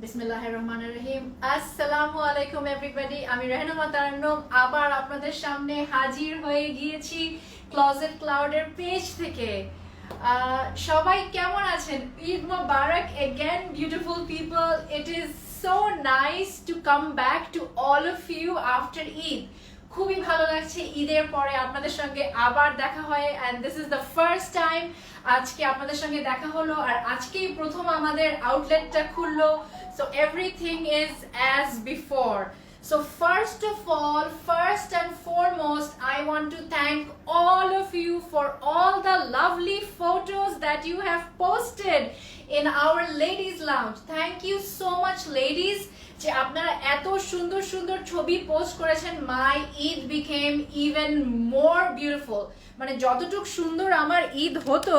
বিসমিল্লাহির রহমানির রহিম। আসসালামু আলাইকুম এভরিবডি। আমি রেহনুমা তারান্নুম আবার আপনাদের সামনে হাজির হয়ে গিয়েছি ক্লোজেট ক্লাউডের পেজ থেকে। সবাই কেমন আছেন? ঈদ মোবারক again beautiful people. It is so nice to come back to all of you after Eid. খুবই ভালো লাগছে ঈদের পরে আপনাদের সঙ্গে আবার দেখা হয় and this is the first time আজকে আপনাদের সঙ্গে দেখা হলো আর আজকেই প্রথম আমাদের আউটলেটটা খুললো, so everything is as before. So first of all, first and foremost, I want to thank all of you for all the lovely photos that you have posted in our ladies lounge. Thank you so much ladies যে আপনারা এত সুন্দর সুন্দর ছবি post করেছেন। My Eid became even more beautiful, মানে যতটুকু সুন্দর আমার ঈদ হতো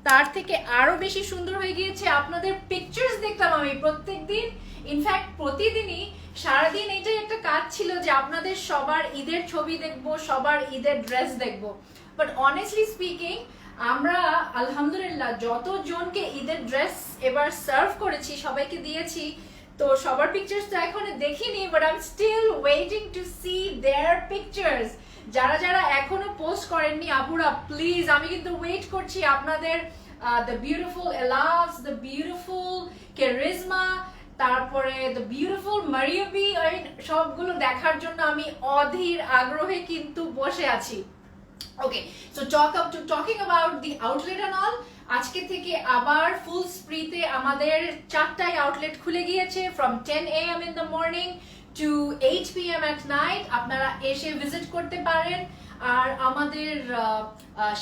তার থেকে আরো বেশি সুন্দর হয়ে গিয়েছে। আপনাদের পিকচার্স দেখতাম আমি প্রত্যেকদিন, ইনফ্যাক্ট প্রতিদিনই সারাদিন এটাই একটা কাজ ছিল যে আপনাদের সবার ঈদের ছবি দেখবো, সবার ঈদের ড্রেস দেখবো। বাট অনেস্টলি স্পিকিং আমরা আলহামদুলিল্লাহ যতজনকে ঈদের ড্রেস এবার সার্ভ করেছি সবাইকে দিয়েছি, তো সবার পিকচার্স তো এখনো দেখিনি, but I am still waiting to see their pictures. যারা যারা এখনো পোস্ট করেননি আপুরা প্লিজ, আমি কিন্তু ওয়েট করছি আপনাদের দ্য বিউটিফুল এলাভস, দ্য বিউটিফুল ক্যারিজমা, তারপরে দ্য বিউটিফুল মারিয়াবি, সবগুলো দেখার জন্য আমি অধীর আগ্রহে কিন্তু বসে আছি। Okay, so talking about the outlet and all, আজকে থেকে আবার ফুল স্প্রিতে আমাদের 4টায় আউটলেট খুলে গিয়েছে from 10 AM in the morning to 8 PM at night। আপনারা এসে ভিজিট করতে পারেন আর আমাদের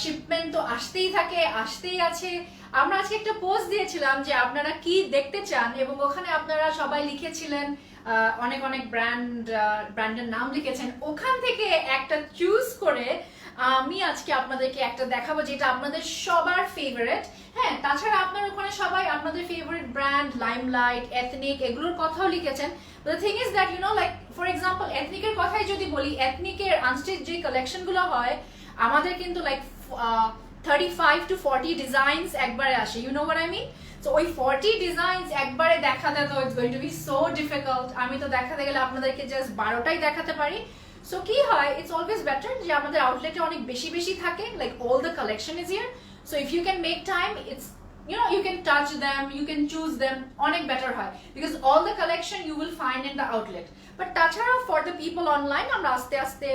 শিপমেন্ট তো আসতেই থাকে, আসতেই আছে। আমরা আজকে একটা পোস্ট দিয়েছিলাম যে আপনারা কি দেখতে চান এবং ওখানে আপনারা সবাই লিখেছিলেন অনেক অনেক ব্র্যান্ডের নাম লিখেছেন, ওখান থেকে একটা চুজ করে আমি আজকে আপনাদেরকে একটা দেখাবো যেটা আপনাদের সবার ফেভারিট। হ্যাঁ, তাছাড়া আপনারা ওখানে সবাই আপনাদের ফেভারিট ব্র্যান্ড লাইমলাইট, এথনিক এগুলোর কথাও লিখেছেন। The thing is that you know, like for example এথনিকের কথাই যদি বলি, এথনিকের আনস্টিচ যে কালেকশনগুলো হয় আমাদের কিন্তু লাইক 35 to 40 ডিজাইনস একবারে আসে, you know what I mean. So ওই 40 ডিজাইনস একবারে দেখাতে তো it's going to be so difficult. আমি তো দেখাতে গেলে আপনাদেরকে জাস্ট 12টাই দেখাতে পারি। সো কি হয়, ইটস অলওয়েজ বেটার যে আমাদের আউটলেটে অনেক বেশি বেশি থাকে, like all the collection is here. So if you can make time, it's you know you can touch them, you can choose them, অনেক better হয় because all the collection you will find in the outlet. But তাছাড়া for the people online আমরা আস্তে আস্তে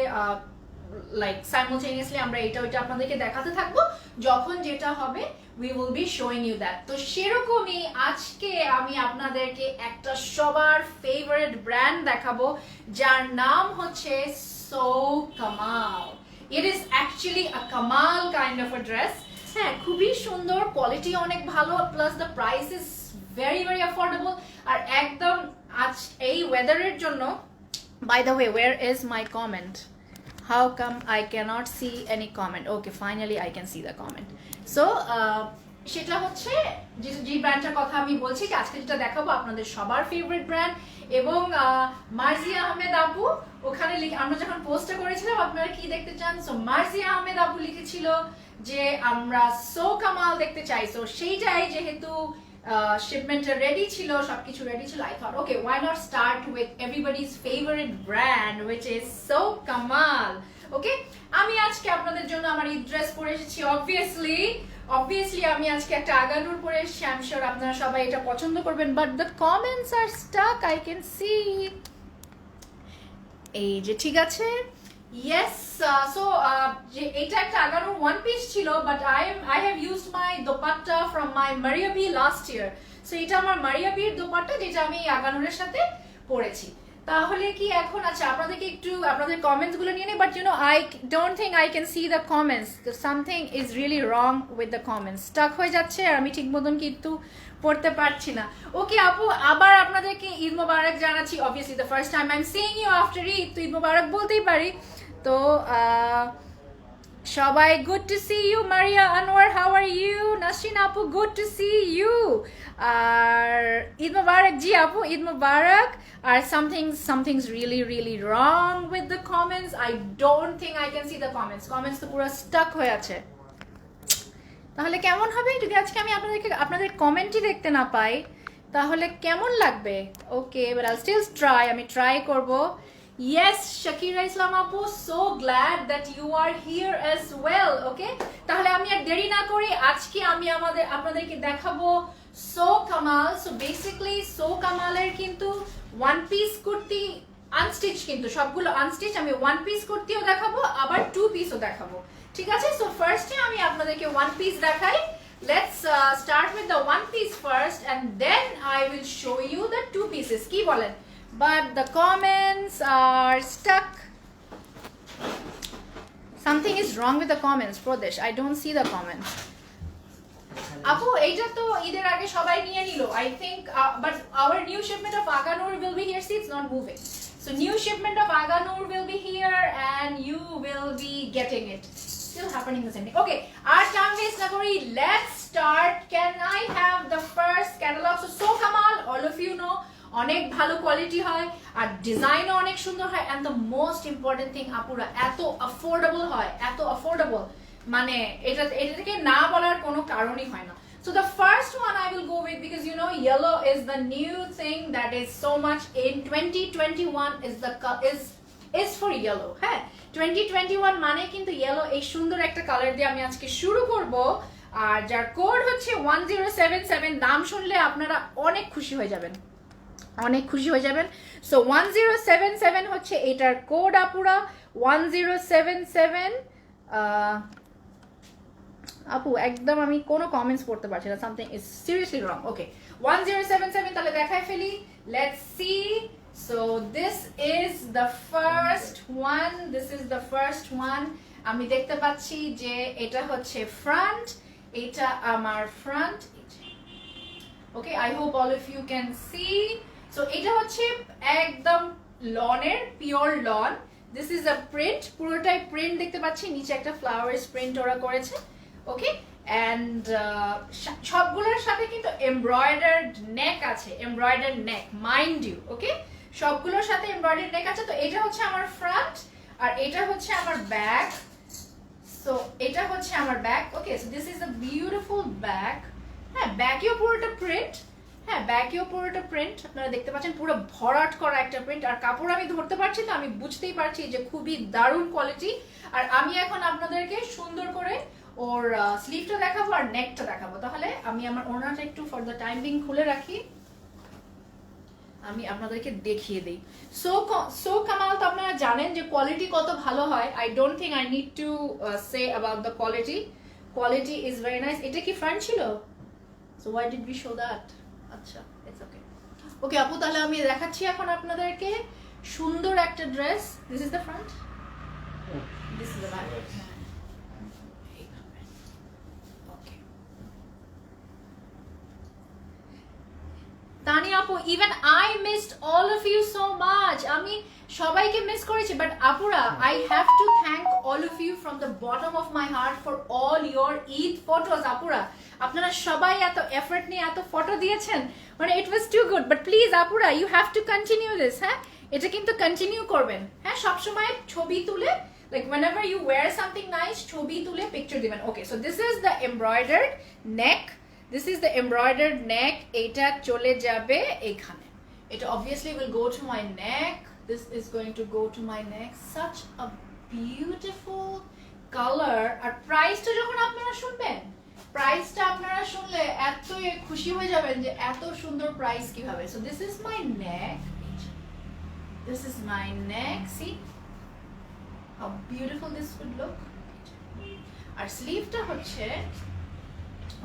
like simultaneously আমরা এটা ওইটা আপনাদেরকে দেখাতে থাকবো, যখন যেটা হবে we will be showing you that. তো সেরকমই আজকে আমি আপনাদেরকে একটা সবার ফেভারিট ব্র্যান্ড দেখাবো যার নাম হচ্ছে So Kamal. It is actually a Kamal kind of a dress. হ্যাঁ, খুবই সুন্দর, কোয়ালিটি অনেক ভালো, plus the price is very very affordable. আর একদম আজ এই ওয়েদারের জন্য, by the way where is my comment? How come I can't see any comment? Okay, finally I can see the comment. So সেটা হচ্ছে যে ব্র্যান্ডটার কথা আমি বলছি, যে আজকে যেটা দেখাবো আপনাদের সবার ফেভারিট ব্র্যান্ড। এবং মার্জিয়া আহমেদ আপু ওখানে আমরা যখন পোস্টটা করেছিলাম আপনারা কি দেখতে চান, সো মার্জিয়া আহমেদ আপু লিখেছিল যে আমরা সো কামাল দেখতে চাই। সো সেইটাই যেহেতু শিপমেন্টটা রেডি ছিল, সবকিছু রেডি ছিল, I thought okay why not start with everybody's favourite brand which is so কামাল। ওকে, আমি আজকে আপনাদের জন্য আমার ঈদ ড্রেস পরে এসেছি। অবভিয়াসলি আমি আজকে একটা আগানুর পরে এসেছি। আই এম শিওর আপনারা সবাই এটা পছন্দ করবেন, but the comments are stuck, I can see. এই যে ঠিক আছে, yes, so যে এটা একটা আগানোর ওয়ান পিস ছিল, but I have used my dupatta from my Mariabi last year. So এটা আমার মারিয়াবির দোপাট্টা যেটা আমি আগানোরের সাথে পরেছি। তাহলে কি এখন আচ্ছা আপনাদেরকে একটু আপনাদের কমেন্টস গুলো নিয়ে নিই, but you know I don't think I can see the comments, something is really wrong with the comments, stuck হয়ে যাচ্ছে আর আমি ঠিক মতন কিন্তু পড়তে পারছি না। ওকে আপু, আবার আপনাদেরকে ঈদ মোবারক জানাচ্ছি। Obviously the first time I am seeing you after Eid, তো ঈদ মোবারক বলতেই পারি। তো সবাই good to see you. Maria Anwar, how are you? Nasrin আপু, গুড টু সি ইউ। আর ঈদ মোবারক। জি আপু, ঈদ মোবারক। আর something's really wrong with the comments. I don't think I can see the comments তো পুরো স্টাক হয়ে আছে। তাহলে কেমন হবে যদি আজকে আমি আপনাদের কমেন্টই দেখতে না পাই? তাহলে কেমন লাগবে? Okay, but I still try, আমি ট্রাই করব। ইয়েস শাকিরা ইসলাম আপু, so glad that you are here as well. Okay, তাহলে আমি আর দেরি না করি, আজকে আমি আপনাদেরকে দেখাবো so Kamal. So basically so কামালের কিন্তু ওয়ান পিস কুর্তি আনস্টিচ, কিন্তু সবগুলো আনস্টিচ। আমি ওয়ান পিস কুর্তিও দেখাবো, আবার টু পিসও দেখাবো, ঠিক আছে? সো ফার্স্টে আমি আপনাদেরকে ওয়ান পিস দেখাই। Let's start with the one piece first and then I will show you the two pieces. Ki bolen? But the comments are stuck. Something is wrong with the comments, Pradesh. I don't see the comments. Apu, এইটা তো ঈদের আগে সবাই নিয়ে নিলো, I think, but our new shipment of Aganur will be here. See, it's not moving. So new shipment of Aganur will be here and you will be getting it. Still happening the same thing. Okay, our time waste na kori, let's start. Can I have the first catalog? So Kamal, all of you know, অনেক ভালো quality হয় আর ডিজাইনও অনেক সুন্দর হয়, and the most important thing আপুরা, এত affordable হয়, এত অ্যাফোর্ডেবল, মানে এটা থেকে না বলার কোনো কারণই হয় না। So the first one I will go with, because you know yellow is the new thing that is so much in 2021 is for yellow. হ্যাঁ, 2021 মানে কিন্তু yellow, এই সুন্দর একটা কালার দিয়ে আমি আজকে শুরু করব। আর যার কোড হচ্ছে 1077, দাম শুনলে আপনারা অনেক খুশি হয়ে যাবেন, অনেক খুশি হয়ে যাবেন। সো 1077 হচ্ছে এটার কোড আপুরা, 1077। আপু একদম আমি কোনো কমেন্টস পড়তে পারছি না, something is seriously wrong. Okay, 1077 তাহলে দেখাই ফেলি, let's see. So this is the first one, this is the first one. আমি দেখতে পাচ্ছি যে এটা হচ্ছে ফ্রন্ট, এটা আমার front. Okay, I hope all of you can see. So এটা হচ্ছে একদম লনের, pure lawn. This is a print, পুরোটাই প্রিন্ট দেখতে পাচ্ছি, নিচে একটা ফ্লাওয়ার্স প্রিন্ট ওরা করেছে। ওকে, অ্যান্ড সবগুলোর সাথে কিন্তু এমব্রয়ডার্ড নেক আছে, এমব্রয়ডার্ড নেক, মাইন্ড ইউ। ওকে, সবগুলোর সাথে এমব্রয়ডার্ড নেক আছে। তো এটা হচ্ছে আমার ফ্রন্ট আর এটা হচ্ছে আমার ব্যাক। সো এটা হচ্ছে আমার back. Okay, so this is a beautiful back. হ্যাঁ, ব্যাকেও পুরোটা প্রিন্ট, হ্যাঁ ব্যাকেও পুরোটা প্রিন্ট, আপনারা দেখতে পাচ্ছেন পুরো ভরাট করা একটা প্রিন্ট। আর কাপড় আমি ধরতে পারছি তো আমি বুঝতেই পারছি যে খুবই দারুণ কোয়ালিটি। আর আমি এখন আপনাদেরকে সুন্দর করে ওর স্লিভটা দেখাবো আর নেকটা দেখাবো। তাহলে আমি আমার ওড়নাটা একটু ফর দ্য টাইম বিং খুলে রাখি, আমি আপনাদেরকে দেখিয়ে দিই। সো কামাল, তো আপনারা জানেন যে কোয়ালিটি কত ভালো হয়। I don't think I need to say about the quality. Quality is very nice. এটা কি ফ্রন্ট ছিল? So why did we show that? আচ্ছা, ইটস ওকে। ওকে আপু, তাহলে আমি দেখাচ্ছি এখন আপনাদেরকে সুন্দর একটা dress. This is the front, this is the back. Tani আপু, even I missed all of you so much. আমি সবাইকে মিস করেছি, বাট আপুরা I have to thank all of you from the bottom of my heart for all your Eid photos. আপুরা আপনারা সবাই এত effort নিয়ে এত ফটো দিয়েছেন, মানে it was too good. But please আপুরা, you have to continue this. হ্যাঁ, এটা কিন্তু কন্টিনিউ করবেন। হ্যাঁ, সবসময় ছবি তুলে, like whenever you wear something nice, ছবি তুলে পিকচার দিবেন। Okay, so this is the embroidered neck, this is the embroidered neck. এটা চলে যাবে এখানে, এটা obviously will go to my neck. This is going to go to my neck. Such a beautiful color. আর প্রাইসটা যখন আপনারা শুনবেন, প্রাইসটা আপনারা শুনলে এত খুশি হয়ে যাবেন যে এত সুন্দর প্রাইস কিভাবে। So this is my neck, this is my neck. See how beautiful this would look. আর স্লিভটা হচ্ছে,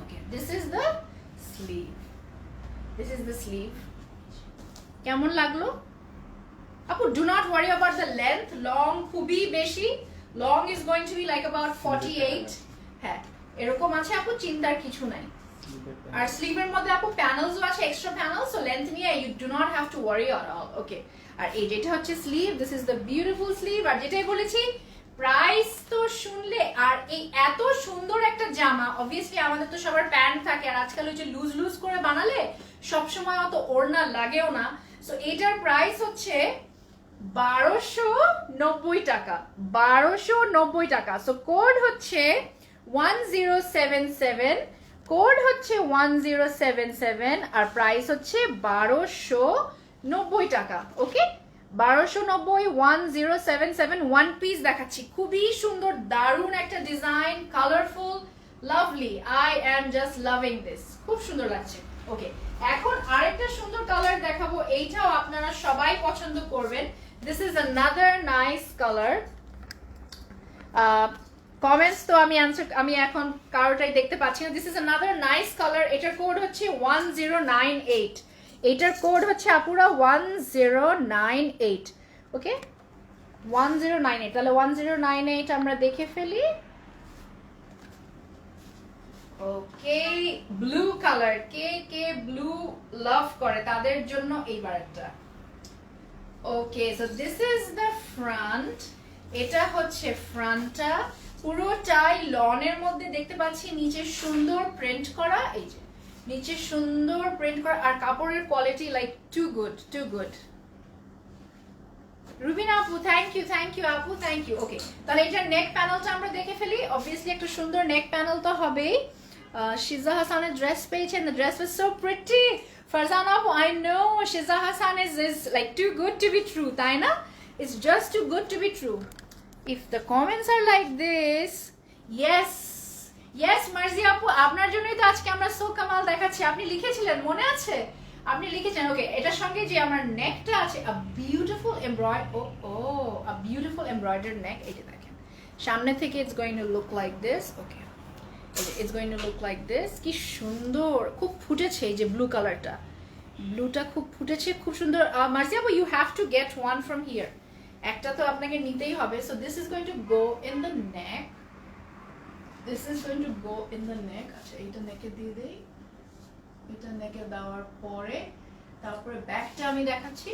okay, this is the sleeve, this is the sleeve. কেমন লাগলো আপু? Do not worry about the length. Long খুবই বেশি, long is going to be like about 48. হ্যাঁ, এরকম আছে আপু, চিন্তার কিছু নাই। আর স্লিভের মধ্যে আপু প্যানেলসও আছে, এক্সট্রা প্যানেল, সো লেন্থ নিয়ে you do not have to worry at all. Okay, আর এই যেটা হচ্ছে sleeve, this is the beautiful sleeve. আর যেটাই বলেছি, প্রাইস তো শুনলে, আর এই এত সুন্দর একটা জামা, অবভিয়াসলি আমাদের তো সবার প্যান্ট থাকে, আর আজকাল ওই যে লুজ লুজ করে বানালে সবসময় অত ওড়না লাগেও না। সো এটার প্রাইস হচ্ছে 1290 টাকা, 1290 টাকা। সো কোড হচ্ছে 1077, কোড হচ্ছে 1077 আর প্রাইস হচ্ছে 1290 টাকা। ওকে, 1290, 1077, ওয়ান পিস দেখাচ্ছি, খুবই সুন্দর, দারুণ একটা design, colourful, lovely. I am just loving this, খুব সুন্দর লাগছে। ওকে, এখন আরেকটা সুন্দর কালার দেখাবো, এইটাও আপনারা সবাই পছন্দ করবেন। This is another nice colour. Comments তো আমি এখন কারোটাই দেখতে পাচ্ছি না। This is another nice colour. এটার কোড হচ্ছে 1098। এটার কোড হচ্ছে আপুরা 1098। ওকে, 1098। তাহলে 1098 আমরা দেখে ফেলি। ওকে, ব্লু কালার, কে ব্লু লাভ করে তাদের জন্য এইবার একটা। Okay, so this is the front. এটা হচ্ছে ফ্রন্টটা, পুরোটাই লনের মধ্যে দেখতে পাচ্ছি, নিচে সুন্দর প্রিন্ট করা, এই যে নিচে সুন্দর প্রিন্ট করা, আর কাপড়ের quality like too good, too good. Rubina আপু থ্যাংক ইউ আপু, থ্যাংক ইউ। ওকে, তাহলে এটার নেক প্যানেলটা আমরা দেখে ফেলি। অবভিয়াসলি একটা সুন্দর নেক প্যানেল তো হবেই। শিজা হাসানের ড্রেস পেয়েছেন, the dress was so pretty. Farzana আপু, I know Shiza Hasan is like too good to be true, তাই না? It's just too good to be true. If the comments are like this, yes মার্জি আপু, আপনার জন্যই তো আজকে আমরা সো কামাল দেখাচ্ছি। আপনি লিখেছিলেন, মনে আছে? আপনি লিখেছেন। ওকে, এটার সঙ্গে যে আমার নেকটা আছে, a beautiful embroidered neck। এই যে দেখেন, সামনে থেকে it's going to look like this. Okay, it's going to look like this. কি সুন্দর, খুব ফুটেছে এই যে ব্লু কালারটা, ব্লুটা খুব ফুটেছে, খুব সুন্দর। মার্জি আপু, you have to get one from here. একটা তো আপনাকে নিতেই হবে। So this is going to go in the neck, this is going to go in the নেক। আচ্ছা, এইটা নেকে দিয়ে দেই। এটা নেকে দেওয়ার পরে তারপরে ব্যাকটা আমি দেখাচ্ছি।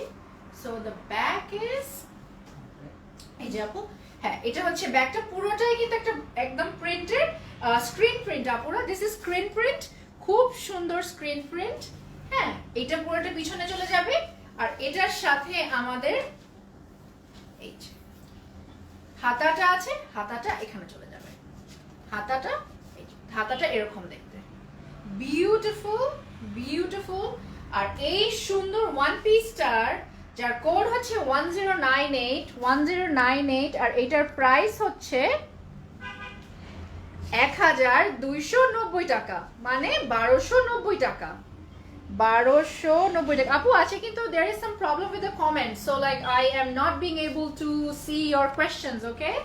সো দ্য ব্যাক ইজ, এই যে আপু, হ্যাঁ এটা হচ্ছে ব্যাকটা, পুরোটাই কিন্তু একটা একদম প্রিন্টেড স্ক্রিন প্রিন্ট আপুরা। দিস ইজ স্ক্রিন প্রিন্ট, খুব সুন্দর স্ক্রিন প্রিন্ট। হ্যাঁ, এটা পুরোটা পিছনে চলে যাবে, আর এটার সাথে আমাদের এই যে হাতাটা আছে, হাতাটা এখানে চলে যাবে, হাতাটা এরকম দেখতে, বিউটিফুল বিউটিফুল। আর এই সুন্দর ওয়ান পিসটার যার কোড হচ্ছে 1098, আর এটার প্রাইস হচ্ছে 1290 টাকা, মানে 1290 টাকা, 1290 টাকা। আপু আছে কিন্তু there is some problem with the comments, so like I am not being able to see your questions. Okay,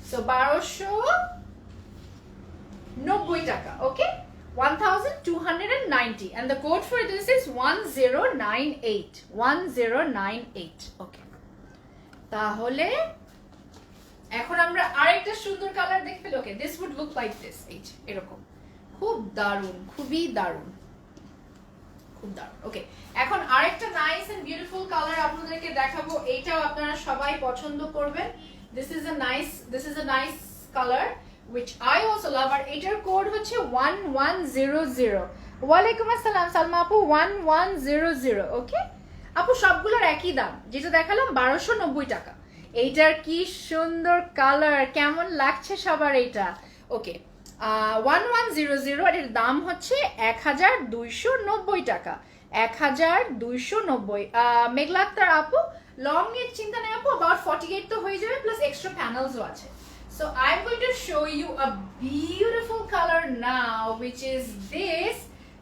so 1290 টাকা. Okay, 1290, and the code for this is 1098, 1098. Okay, তাহলে এখন আমরা আরেকটা সুন্দর কালার দেখতে পেল। ওকে, this would look like this, এই যে এরকম, খুব দারুণ, খুবই দারুণ, খুব দারুণ। ওকে, এখন আরেকটা নাইস এন্ড বিউটিফুল কালার আপনাদেরকে দেখাবো, এইটাও আপনারা সবাই পছন্দ করবেন। This is a nice colour which I also love, আর এটার কোড হচ্ছে 1100। ওয়ালাইকুম আসসালাম সালমা আপু, 1100। ওকে আপু, সবগুলোর একই দাম, যেটা দেখালাম 1290 টাকা। এইটার কি সুন্দর কালার, কেমন লাগছে সবার এইটা? ওকে, 1100, আর এর দাম হচ্ছে 1290 টাকা, 1290। মেঘলা আক্তার আপু, লং এর চিন্তা নেই আপু, about 48 তো হয়ে যাবে, প্লাস এক্সট্রা প্যানেলসও আছে। So I'm going to show you a beautiful color now, which is this.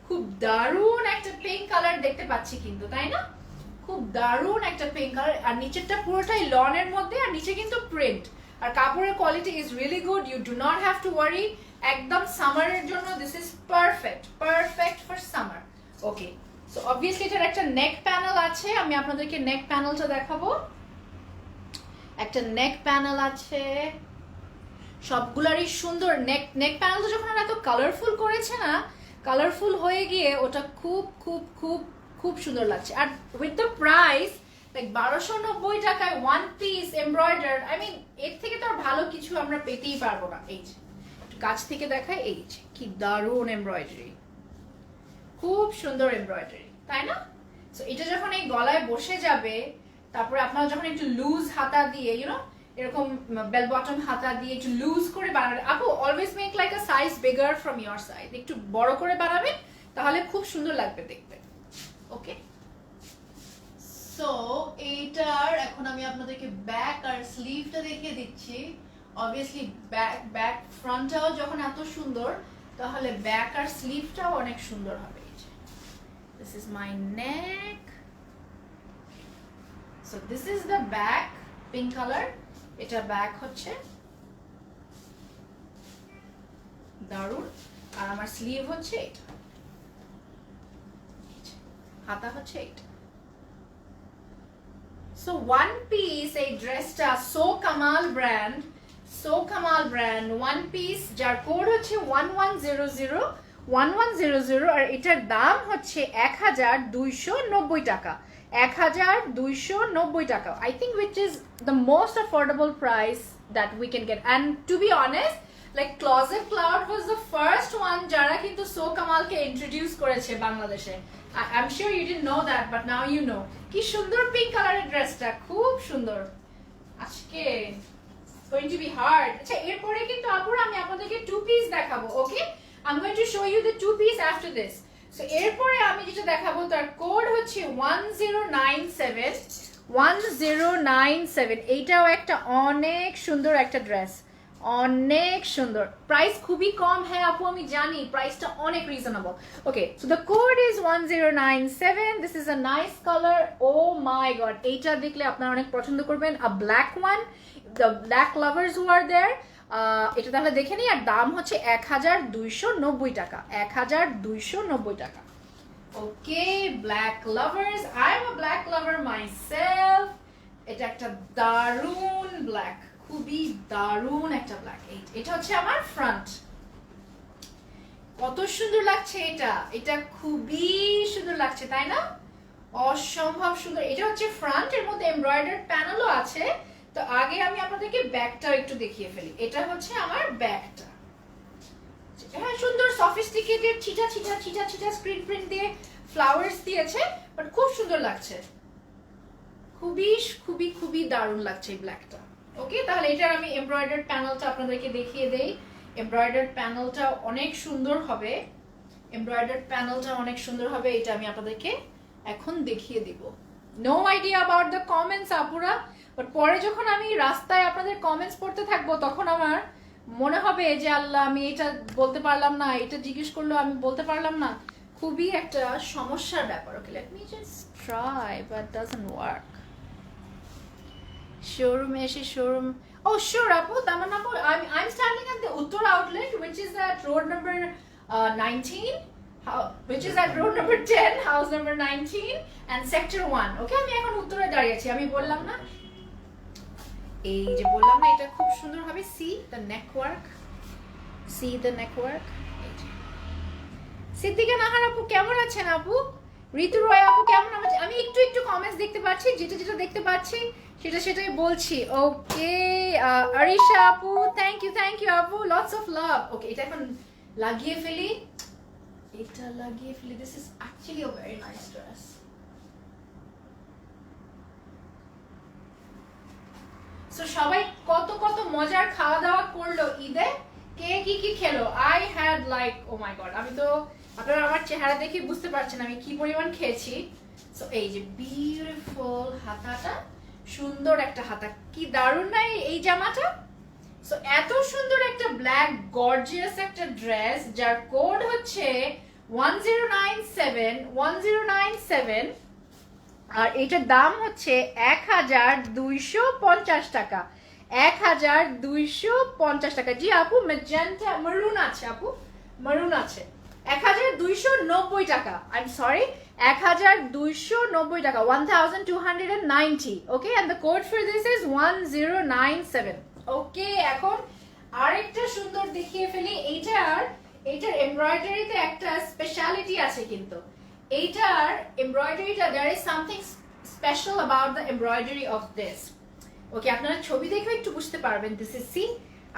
খুব দারুণ একটা পিঙ্ক কালার দেখতে পাচ্ছি কিন্তু, তাই না? খুব দারুণ একটা পিঙ্ক কালার, আর নিচেরটা পুরোটাই লনের মধ্যে, আর নিচে কিন্তু প্রিন্ট, আর কাপড়ের quality is really good. You do not have to worry, একদম সামারের জন্য this is perfect for summer. Okay, so obviously এটার একটা নেক প্যানেল আছে, আমি আপনাদেরকে নেক প্যানেলটা দেখাবো। একটা নেক প্যানেল আছে, সবগুলারই সুন্দর। নেক প্যানেলটা যখন এত কালারফুল করেছে না, কালারফুল হয়ে গিয়ে ওটা খুব খুব খুব খুব সুন্দর লাগছে। আর উইথ দ্য প্রাইস লাইক 1290 টাকায় one piece embroidered, I mean এর থেকে তো আর ভালো কিছু আমরা পেতেই পারবো না। এই যে কাছ থেকে দেখাই, এই যে কি দারুণ এমব্রয়ডারি, খুব সুন্দর এমব্রয়ডারি, তাই না? সো এটা যখন এই গলায় বসে যাবে, তারপরে আপনারা যখন একটু লুজ হাতা দিয়ে, ইউনো এরকম বেল বটম হাতা দিয়ে একটু লুজ করে বানাবে। আপু always make like a size bigger from your side, একটু বড় করে বানাবেন তাহলে খুব সুন্দর লাগবে দেখতে। ওকে, সো এইটার এখন আমি আপনাদেরকে ব্যাক আর স্লিভটা দেখিয়ে দিচ্ছি। অবভিয়াসলি ব্যাক ফ্রন্টটাও যখন এত সুন্দর তাহলে ব্যাক আর স্লিভটাও অনেক সুন্দর হবে। This is my neck, so this is the back, pink colour, এটা ব্যাক হচ্ছে দারুন। আর আমার স্লিভ হচ্ছে এটা, হাতা হচ্ছে এটা। সো ওয়ান পিস এই ড্রেসটা so Kamal brand, so Kamal brand one piece, যার কোড হচ্ছে 1100 1100, আর এটার দাম হচ্ছে 1290 টাকা, 1290 টাকা। I think which is the most affordable price that we can get. And to be honest, like Closet Cloud was the first one যারা কিন্তু সো কামালকে ইন্ট্রোডিউস করেছে বাংলাদেশে। I'm sure you didn't know that, but now you know. কি সুন্দর pink কালারের ড্রেসটা, খুব সুন্দর। আজকে going to be hard. আচ্ছা, এরপরে কিন্তু আপুরা আমি আপনাদেরকে টু পিস দেখাবো। ওকে, I'm going to show you the two piece after this. So এরপরে আমি যেটা দেখাবো তার কোড হচ্ছে 1097 1097। এইটাও একটা অনেক সুন্দর একটা ড্রেস, অনেক সুন্দর, প্রাইস খুবই কম। হ্যাঁ আপু আমি জানি প্রাইসটা অনেক reasonable. Okay, so the code is 1097। This is a nice colour, oh my god, এইটা দেখলে আপনারা অনেক পছন্দ করবেন। A black one, the black lovers who are there, এটা তাহলে দেখে নিই। আর দাম হচ্ছে 1290 টাকা, 1290 টাকা। Okay, black lovers, I am a black lover myself. এটা একটা দারুন ব্ল্যাক, খুবই দারুন একটা ব্ল্যাক। এটা হচ্ছে আমার ফ্রন্ট, কত সুন্দর লাগছে এটা, এটা খুবই সুন্দর লাগছে তাই না, অসম্ভব সুন্দর। এটা হচ্ছে ফ্রন্ট, এর মধ্যে এমব্রয়ডার্ড প্যানেলও আছে। তো আগে আমি আপনাদেরকে ব্যাকটা একটু দেখিয়ে ফেলি। এটা হচ্ছে আমার ব্যাকটা, হ্যাঁ সুন্দর সফিস্টিকেটেড, ছিটা ছিটা ছিটা ছিটা স্ক্রিন প্রিন্ট দিয়ে ফ্লাওয়ার্স দিয়েছে, বাট খুব সুন্দর লাগছে, খুবই খুবই খুবই দারুণ লাগছে এই ব্ল্যাকটা। ওকে, তাহলে এটার আমি এমব্রয়ডার্ড প্যানেলটা আপনাদেরকে দেখিয়ে দেই। এমব্রয়ডার্ড প্যানেলটা অনেক সুন্দর হবে, এমব্রয়ডার্ড প্যানেলটা অনেক সুন্দর হবে, এটা আমি আপনাদেরকে এখন দেখিয়ে দিব। No idea about the comments আপুরা, বাট পরে যখন আমি রাস্তায় আপনাদের কমেন্টস পড়তে থাকবো তখন আমার মনে হবে যে আল্লাহ আমি এটা বলতে পারলাম না, এটা জিজ্ঞেস করলো আমি বলতে পারলাম না, খুবই একটা সমস্যার ব্যাপার। Okay, let me just try, but doesn't work. শোরুমে এসে শোরুম, ও শিওর আপু, তামান আপু, I'm standing at the Uttara outlet, which is at road number 19, which is at road number 10, house number 19 and sector 1. Okay, আমি এখন উত্তরে দাঁড়িয়ে আছি, আমি বললাম না, এই যে বললাম না এটা খুব সুন্দর হবে। See the neck work, see the neck work. Siddika Nahar আপু কেমন আছেন আপু? ঋতু রয় আপু কেমন আছেন? আমি একটু একটু কমেন্টস দেখতে পাচ্ছি, যেটা যেটা দেখতে পাচ্ছি সেটাই বলছি। ওকে, আরিশা আপু থ্যাংক ইউ আপু, লটস অফ লাভ। ওকে, এটা এখন লাগিয়ে ফেলি, এটা লাগিয়ে ফেলি। This is actually a very nice dress. So সবাই কত কত মজার খাওয়া দাওয়া করলো ঈদে, কে কি কি খেলো? I had like, oh my God, আমি তো আপনারা আমার চেহারা দেখে বুঝতে পারছেন আমি কি পরিমাণ খেয়েছি। সো এই যে বিউটিফুল হাতাটা, সুন্দর একটা হাতা, কি দারুণ না এই জামাটা। সো এত সুন্দর একটা ব্ল্যাক গর্জিয়াস একটা ড্রেস, যার কোড হচ্ছে 1097 আর এটার দাম হচ্ছে 1250 টাকা, 1250 টাকা। জি আপু, ম্যাজেন্টা মারুন আছে আপু, মারুন আছে, 1290 টাকা। আই এম সরি, 1290 টাকা, 1290। Okay, and the code for this is 1097। Okay, এখন আরেকটা সুন্দর দেখিয়ে ফেলি। এইটার এমব্রয়ডারিতে একটা স্পেশালিটি আছে, কিন্তু এইটার এমব্রয়ডারিটা, there is something special about the embroidery of this. ওকে, আপনারা ছবি দেখে একটু বুঝতে পারবেন। দিস ইজ সি,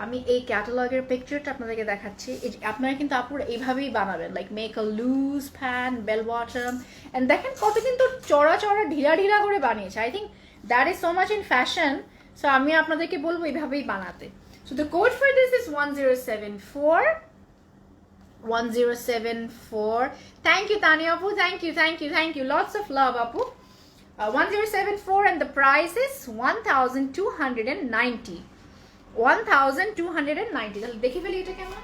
আমি এই ক্যাটালগের পিকচারটা আপনাদেরকে দেখাচ্ছি। আপনারা কিন্তু আপুরা এইভাবেই বানাবেন, like make a loose pant, bell bottom, and দেখেন কত কিন্তু চড়া চড়া ঢিলা ঢিলা করে বানিয়েছে। I think that is so much in fashion. So আমি আপনাদেরকে বলবো এইভাবেই বানাতে। So the code for this is 1074 1074. Thank you Tanya Apu, thank you, lots of love Apu. 1074 and the price is 1290. 1290. তাহলে দেখি ফেলি এটা কেমন।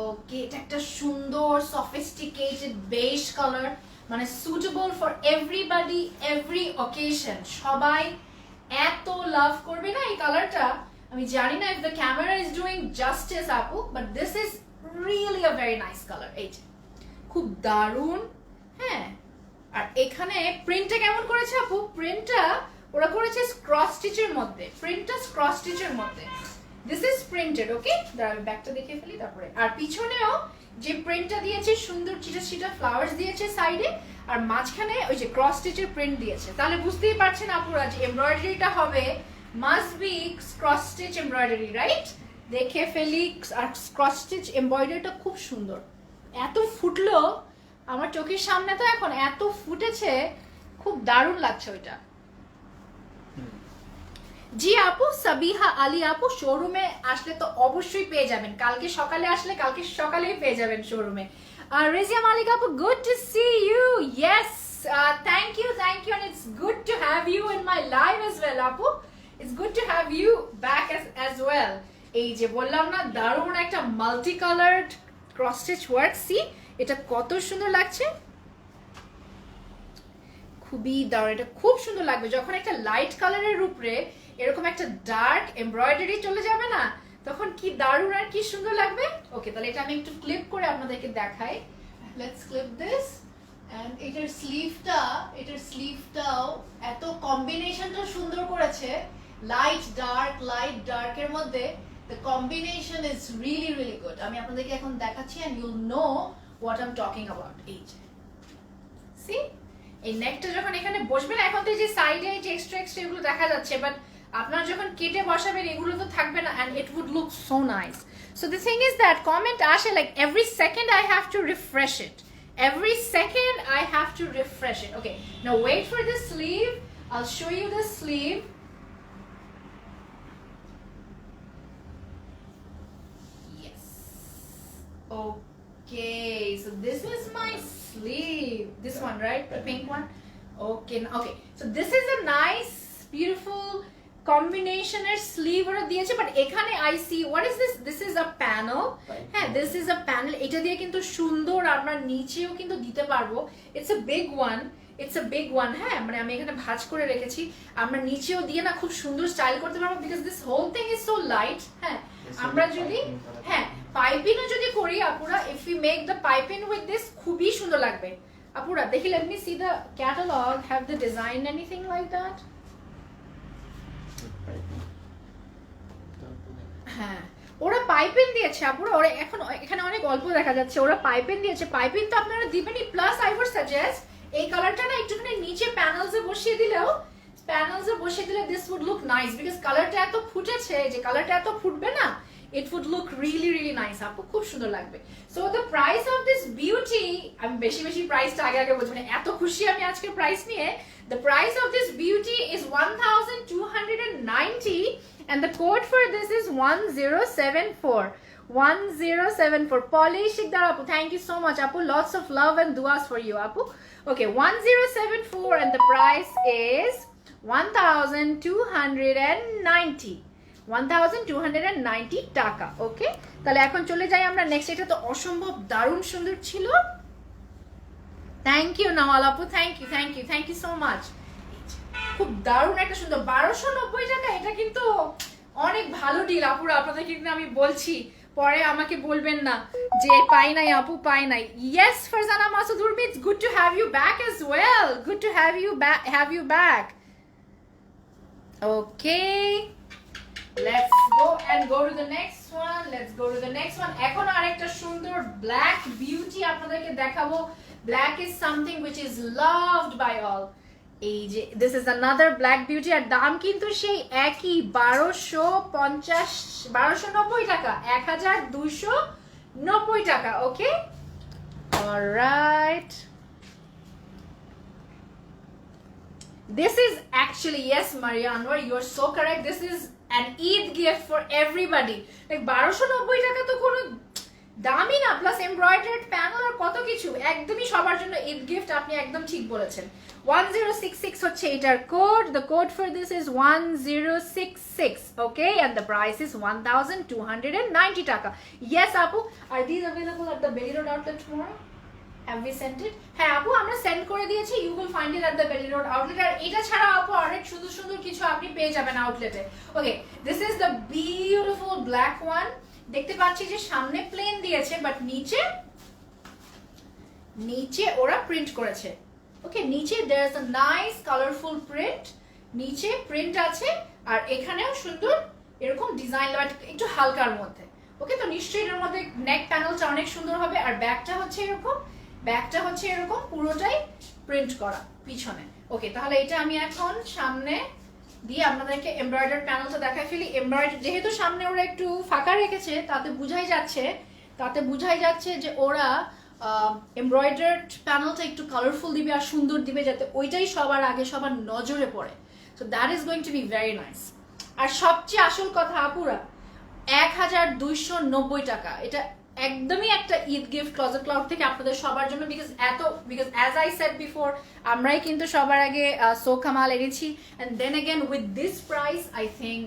ওকে, এটা একটা সুন্দর সফিস্টিকেটেড বেজ কালার, মানে suitable for everybody, every occasion. সবাই এত লাভ করবে না এই কালারটা। আমি জানি না if the camera is doing justice আপু, but this is really a very nice color. এই যে খুব দারুণ। হ্যাঁ, আর এখানে প্রিন্টটা কেমন করেছে আপু? প্রিন্টটা ওরা করেছে ক্রস স্টিচের মধ্যে, প্রিন্টটা ক্রস স্টিচের মধ্যে। দিস ইজ প্রিন্টেড, ওকে। দাঁড়াবে ব্যাকটা দেখে ফেলি তারপরে। আর পিছনেও যে প্রিন্টটা দিয়েছে সুন্দর চিটা চিটা ফ্লাওয়ার্স দিয়েছে সাইডে, আর মাঝখানে ওই যে ক্রস স্টিচের প্রিন্ট দিয়েছে। তাহলে বুঝতেই পারছেন আপুরা যে এমব্রয়ডারিটা হবে must be cross stitch embroidery, right? দেখে ফেলি। আর ক্রস স্টিচ এমব্রয়ডারিটা খুব সুন্দর, এত ফুটলো আমার চোখের সামনে, তো এখন এত ফুটেছে, খুব দারুণ লাগছে ওইটা। জি আপু, সাবিহা আলী আপু, শোরুমে আসলে তো অবশ্যই পেয়ে যাবেন। কালকে সকালে আসলে কালকে সকালেই পেয়ে যাবেন শোরুমে। আর রেজিয়া মালিক আপু, good to see you. Yes, thank you and it's good to have you in my live as well আপু। It's good to have you back as well. এই যে বললাম না, দারুণ একটা multi coloured cross stitch work. See এটা কত সুন্দর লাগছে, খুবই দারুণ। এটা খুব সুন্দর লাগবে যখন একটা লাইট কালারের উপরে এরকম একটা ডার্ক এমব্রয়ডারি চলে যাবে না, তখন কি দারুণ আর কি সুন্দর লাগবে। ওকে, তাহলে এটা আমি একটু ক্লিপ করে আপনাদেরকে দেখাই। Let's clip this. এন্ড এটার স্লিভটাও এত কম্বিনেশনটা সুন্দর করেছে, লাইট ডার্ক এর মধ্যে। The combination is really really good. আমি আপনাদেরকে এখন দেখাচ্ছি and you'll know what I'm talking about. এই যে see, এই নেকটা যখন এখানে বসবে না, এখন তো এই যে সাইডে যে এক্সট্রা এগুলো দেখা যাচ্ছে, বাট আপনারা যখন কেটে বসাবেন এগুলো তো থাকবে না, and it would look so nice. So the thing is that comment আসে like every second I have to refresh it. Every second I have to refresh it. Okay, now wait for the sleeve. I'll show you the sleeve. Yes. Okay, so this is my sleeve. This one, right? The pink one. Okay, so this is a nice beautiful combination এর sleeve ওরা দিয়েছে, but এখানে I see what is this? This is a panel. হ্যাঁ, this is a panel. এটা দিয়ে কিন্তু সুন্দর আমরা নিচেও কিন্তু দিতে পারবো। It's a big one. হ্যাঁ, মানে আমি এখানে ভাঁজ করে রেখেছি, আমরা নিচেও দিয়ে না খুব সুন্দর স্টাইল করতে পারবো, because this whole thing is so light. হ্যাঁ, আমরা যদি পাইপিংও যদি করি আপুরা, if we make the piping with this, খুবই সুন্দর লাগবে আপুরা। দেখি, let me see the catalog. Have they designed anything like that? হ্যাঁ, ওরা পাইপিং দিয়েছে আপুরা। ওরা এখন এখানে অনেক অল্প দেখা যাচ্ছে, ওরা পাইপিং দিয়েছে। পাইপিং তো আপনারা দিবেনই, প্লাস আই উড সাজেস্ট এই কালারটা না একটুখানি নিচে প্যানেলসে বসিয়ে দিলে this would look nice, because কালারটা এত ফুটেছে, যে কালারটা এত ফুটবে না, it would look really really nice আপু, খুব সুন্দর লাগবে। So the price of this beauty, আমি বেশি প্রাইসটা আগে বলছি, মানে এত খুশি আমি আজকে প্রাইস নিয়ে। The price of this beauty is 1290 and the code for this is 1074. 1074. Polly Shikdar Apu, thank you so much Apu, lots of love and duas for you Apu. Okay, 1074 and the price is 1290. 1290 টাকা। ওকে, তাহলে এখন চলে যাই আমরা next. এটা তো অসম্ভব দারুণ সুন্দর ছিল। থ্যাংক ইউ নওয়াল আপু, থ্যাংক ইউ সো মাচ। খুব দারুণ একটা সুন্দর 1290 টাকা। এটা কিন্তু অনেক ভালো ডিল আপুরা, আপনাদের কিন্তু আমি বলছি, পরে আমাকে বলবেন না যে পাই নাই আপু, পাই নাই। Yes Farzana Masud Urmi, it's good to have you back as well, good to have you back. Okay, let's go to the next one. এখন আরেকটা সুন্দর ব্ল্যাক বিউটি আপনাদেরকে দেখাবো। Black is something which is loved by all. এই যে this is another black beauty, আর দাম কিন্তু সেই একই 1290 টাকা, 1290 টাকা। ওকে, alright, This is actually, yes, Maria Anwar, you are so correct. This is an Eid gift for everybody. Like 1290 টাকা তো কোনো দামি না, প্লাস এমব্রয়ডার্ড প্যানেল আর কত কিছু, একদমই সবার জন্য ঈদ গিফট। আপনি একদম ঠিক বলেছেন। 1066 হচ্ছে এটার কোড। The code for this is 1066, okay, and the price is 1290 টাকা। ইয়েস আপু, আর this available at the Bailey Road outlet tomorrow? Have we sent it? হ্যাঁ আপু, আমরা সেন্ড করে দিয়েছি। You will find it at the Bailey Road outlet. আর এটা ছাড়া আপু অনেক সুন্দর সুন্দর কিছু আপনি পেয়ে যাবেন আউটলেটে। Okay, this is the beautiful black one. দেখতে পাচ্ছি যে সামনে প্লেন দিয়েছে, বাট নিচে ওরা প্রিন্ট করেছে। ওকে, নিচে there is a nice colourful print, নিচে প্রিন্ট আছে, আর এখানেও সুন্দর এরকম ডিজাইন, বাট একটু হালকার মধ্যে। ওকে, তো নিশ্চয়ই এর মধ্যে নেক প্যানেলটা অনেক সুন্দর হবে। আর ব্যাকটা হচ্ছে এরকম পুরোটাই প্রিন্ট করা পিছনে। ওকে, তাহলে এটা আমি এখন সামনে দিয়ে আপনাদেরকে এমব্রয়ডারি প্যানেলটা দেখাই ফেলি। এমব্রয়ডারি যেহেতু সামনে ওরা একটু ফাঁকা রেখেছে, তাতে বোঝাই যাচ্ছে যে ওরা এমব্রয়ডার্ড প্যানেলটা একটু কালারফুল দিবে আর সুন্দর দিবে, যাতে ওইটাই সবার আগে সবার নজরে পড়ে। So that is going to be very nice. আর সবচেয়ে আসল কথা আপুরা, 1290 টাকা। এটা একদমই একটা ঈদ গিফট ক্লোজেট ক্লাউড থেকে আপনাদের সবার জন্য। Because as I said before, আমরাই কিন্তু সবার আগে সোখা মাল এনেছি। And then again with this price I think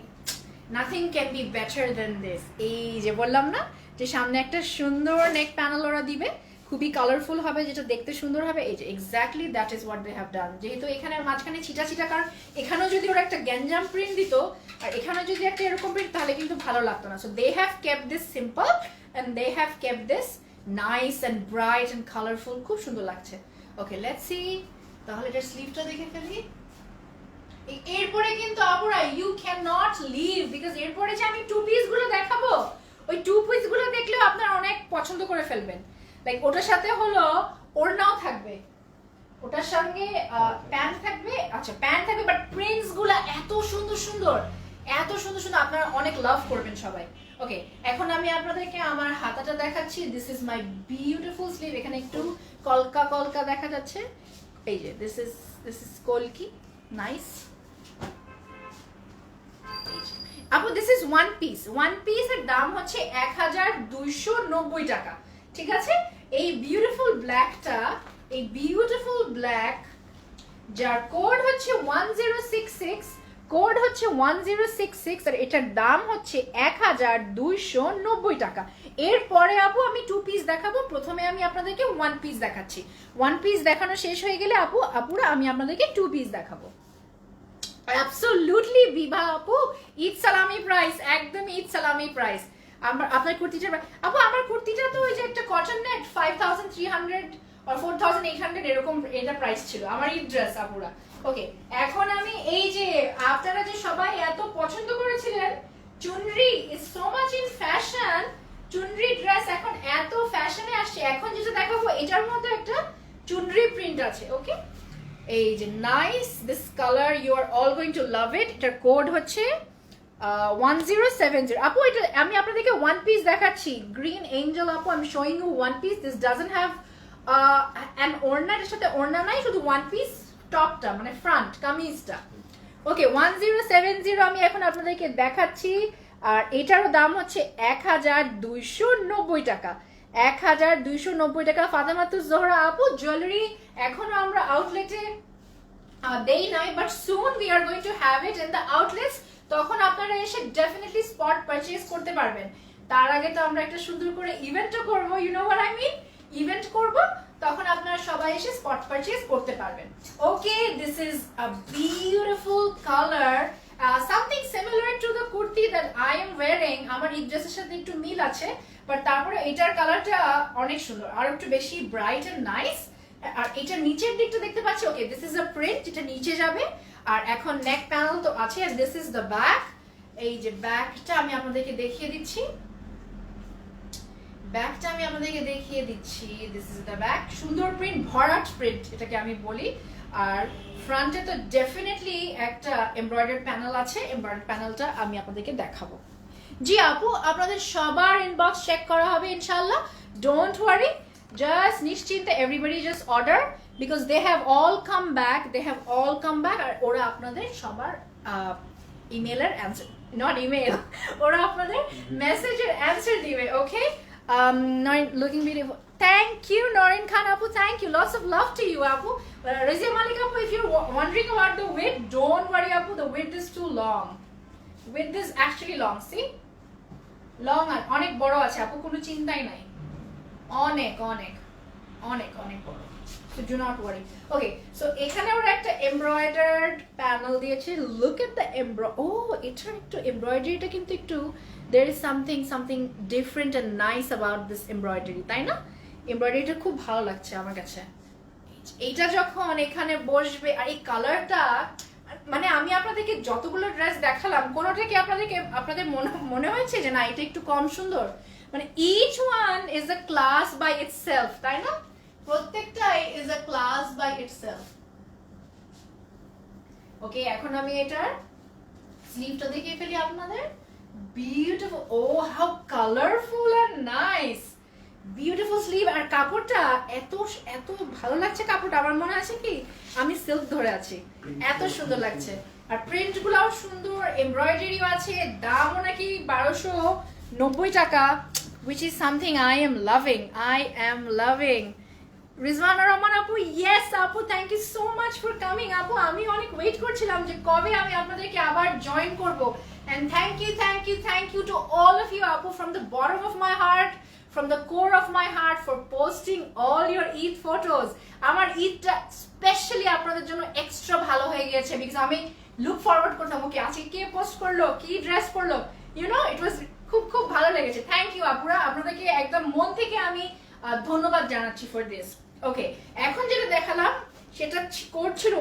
nothing can be better than this. এই যে বললাম না যে সামনে একটা সুন্দর নেক প্যানেল ওরা দিবে, খুবই কালারফুল হবে, যেটা দেখতে সুন্দর হবে। এই যে exactly that is what they have done. যেহেতু এখানে মাঝখানে ছিটা, কারণ এখানেও যদি ওরা একটা গ্যাঞ্জাম প্রিন্ট দিত আর এখানে যদি একটা এরকম প্রিন্ট, তাহলে কিন্তু ভালো লাগতো না। So they have kept this simple and they have kept this nice and bright and colorful. খুব সুন্দর লাগছে। ওকে, লেটস সি, তাহলে এটার স্লিভটা দেখে ফেলি। এরপরে কিন্তু আপুরা you can not leave, because এরপরে যে আমি টু পিস গুলো দেখাবো, ওই টু পিস গুলো দেখলেও আপনারা অনেক পছন্দ করে ফেলবেন। লাইক ওটার সাথে হলো ওড়নাও থাকবে, ওটার সঙ্গে প্যান্ট থাকবে। আচ্ছা, প্যান্ট থাকবে, বাট প্রিন্টস গুলো এত সুন্দর, আপনারা অনেক লাভ করবেন সবাই। ওকে, এখন আমি আপনাদেরকে আমার হাতাটা দেখাচ্ছি। This is my beautiful sleeve. এখানে একটু কলকা দেখা যাচ্ছে। এই যে দিস ইজ কলকি, নাইস। আপু দিস ইজ ওয়ান পিসের দাম হচ্ছে 1290 টাকা। ঠিক আছে, এই বিউটিফুল ব্ল্যাক যার কোড হচ্ছে 1066, আর এটার দাম হচ্ছে 1290 টাকা। এরপরে আপু আমি টু পিস দেখাবো। প্রথমে আমি আপনাদেরকে ওয়ান পিস দেখাচ্ছি। ওয়ান পিস দেখানো শেষ হয়ে গেলে আপুরা আমি আপনাদেরকে টু পিস দেখাবো। অ্যাবসলিউটলি বিভা আপু, ঈদ সালামি প্রাইস, একদম ঈদ সালামি প্রাইস। আপনার কুর্তিটা আপু, আমার কুর্তিটা তো ওই যে একটা কটন নেট 5300 আর 4800 এরকম এটা প্রাইস ছিল আমার ঈদ ড্রেস আপুরা। ওকে, এখন আমি এই যে আপনারা যে সবাই এত পছন্দ করেছিলেন, chunri is so much in fashion, chunri dress এখন এত ফ্যাশনে আসছে। এখন যেটা দেখাবো এটার মধ্যে একটা চুনরি প্রিন্ট আছে। ওকে, এই যে nice, this colour you are all going to love it. এটার কোড হচ্ছে 1070। আপু এটা আমি আপনাদেরকে ওয়ান পিস দেখাচ্ছি, গ্রিন এঞ্জেল আপু, আমি showing you one piece. This doesn't have an orna, এর সাথে ওড়না নাই, শুধু ওয়ান পিস টপটা, মানে ফ্রন্ট কামিজটা। ওকে, 1070 আমি এখন আপনাদেরকে দেখাচ্ছি। আর এটারও দাম হচ্ছে 1290 টাকা। 1290 টাকা। ফাতেমাতুজ জোহরা আপু, জুয়েলারি এখনো আমরা আউটলেটে দেই নাই, but soon we are going to have it in the outlets. তখন আপনারা এসে ডেফিনেটলি স্পট পারচেজ করতে পারবেন। তার আগে তো আমরা একটা সুন্দর করে ইভেন্টও করবো, you know what I mean, event করব, তখন আপনারা সবাই এসে স্পট পারচেজ করতে পারবেন। Okay, this is a beautiful colour, something similar to the kurti that I am wearing. আমার এই ড্রেসের সাথে একটু মিল আছে, বাট তারপরে এটার কালারটা অনেক সুন্দর, আর একটু বেশি ব্রাইট এন্ড নাইস। আর এটা নিচের দিকটা দেখতে পাচ্ছি। ওকে, দিস ইজ আ প্রিন্ট যেটা নিচে যাবে। আর এখন নেক প্যানেল তো আছে, আর দিস ইজ দ্য ব্যাক। এই যে ব্যাকটা আমি আপনাদেরকে দেখিয়ে দিচ্ছি, দিস ইজ দ্য ব্যাক। সুন্দর প্রিন্ট, ভরাট প্রিন্ট এটাকে আমি বলি। আর ফ্রন্টে তো ডেফিনেটলি একটা এমব্রয়ডারি প্যানেল আছে, এমব্রয়ডারি প্যানেলটা আমি আপনাদেরকে দেখাবো। জি আপু, আপনাদের সবার ইনবক্স চেক করা হবে ইনশাআল্লাহ, ডোন্ট ওয়ারি, জাস্ট নিশ্চিন্তে everybody just order. because they have all come back আর ওরা আপনাদের সবার ইমেলের অ্যান্সার, নট ইমেল, ওরা আপনাদের মেসেজের অ্যান্সার দিবে। ওকে, looking beautiful. Thank you, Noreen Khan Apu. Thank you. Lots of love to you, Apu. Razia Malik Apu, if you're wondering about the width, don't worry, Apu. The width is too long. Width is actually long. See? Long আর অনেক বড় আছে আপু, কোনো চিন্তাই নাই, অনেক অনেক অনেক অনেক বড়। So do not worry. Okay, so এখানে ওরা একটা embroidered panel দিয়েছে। Look at the এটার একটু embroideryটা কিন্তু একটু there is something different and nice about this embroidery, তাই না? এমব্রয়ডারিটা খুব ভালো লাগছে আমার কাছে। এইটা যখন এখানে বসবে আর এই কালারটা, মানে আমি আপনাদেরকে যতগুলো ড্রেস দেখালাম কোনোটা কি আপনাদের মনে হয়েছে যে না এটা একটু কম সুন্দর? মানে each one is a class by itself, তাই না? প্রত্যেকটাই is a class by itself. ওকে, এখন আমি এটার স্লিভটা দেখিয়ে ফেলি আপনাদের। Beautiful, oh how colourful and nice, beautiful sleeve. আর কাপড়টা এত এত ভালো লাগছে, কাপড়টা আমার মনে আছে কি আমি সিল্ক ধরে আছি, এত সুন্দর লাগছে। আর প্রিন্ট গুলাও সুন্দর, এমব্রয়ডারিও আছে, দামও নাকি 1290 টাকা, which is something I am loving. Rizwana Rahman আপু, yes আপু, thank you so much for coming আপু। আমি অনেক ওয়েট করছিলাম যে কবে আমি আপনাদেরকে আবার জয়েন করব। And thank you to all of you আপু, from the bottom of my heart, from the core of my heart, for posting all your Eid photos. আমার ঈদটা স্পেশালি আপনাদের জন্য এক্সট্রা ভালো হয়ে গিয়েছে, বিকজ আমি লুক ফরওয়ার্ড করতাম ওকে আজকে কে পোস্ট করলো, কি ড্রেস পরলো, ইউ নো, ইট ওয়াজ খুব ভালো লেগেছে। থ্যাংক ইউ আপুরা, আপনাদেরকে একদম মন থেকে আমি ধন্যবাদ জানাচ্ছি ফর দিস। ওকে, এখন যেটা দেখালাম সেটা কোড ছিল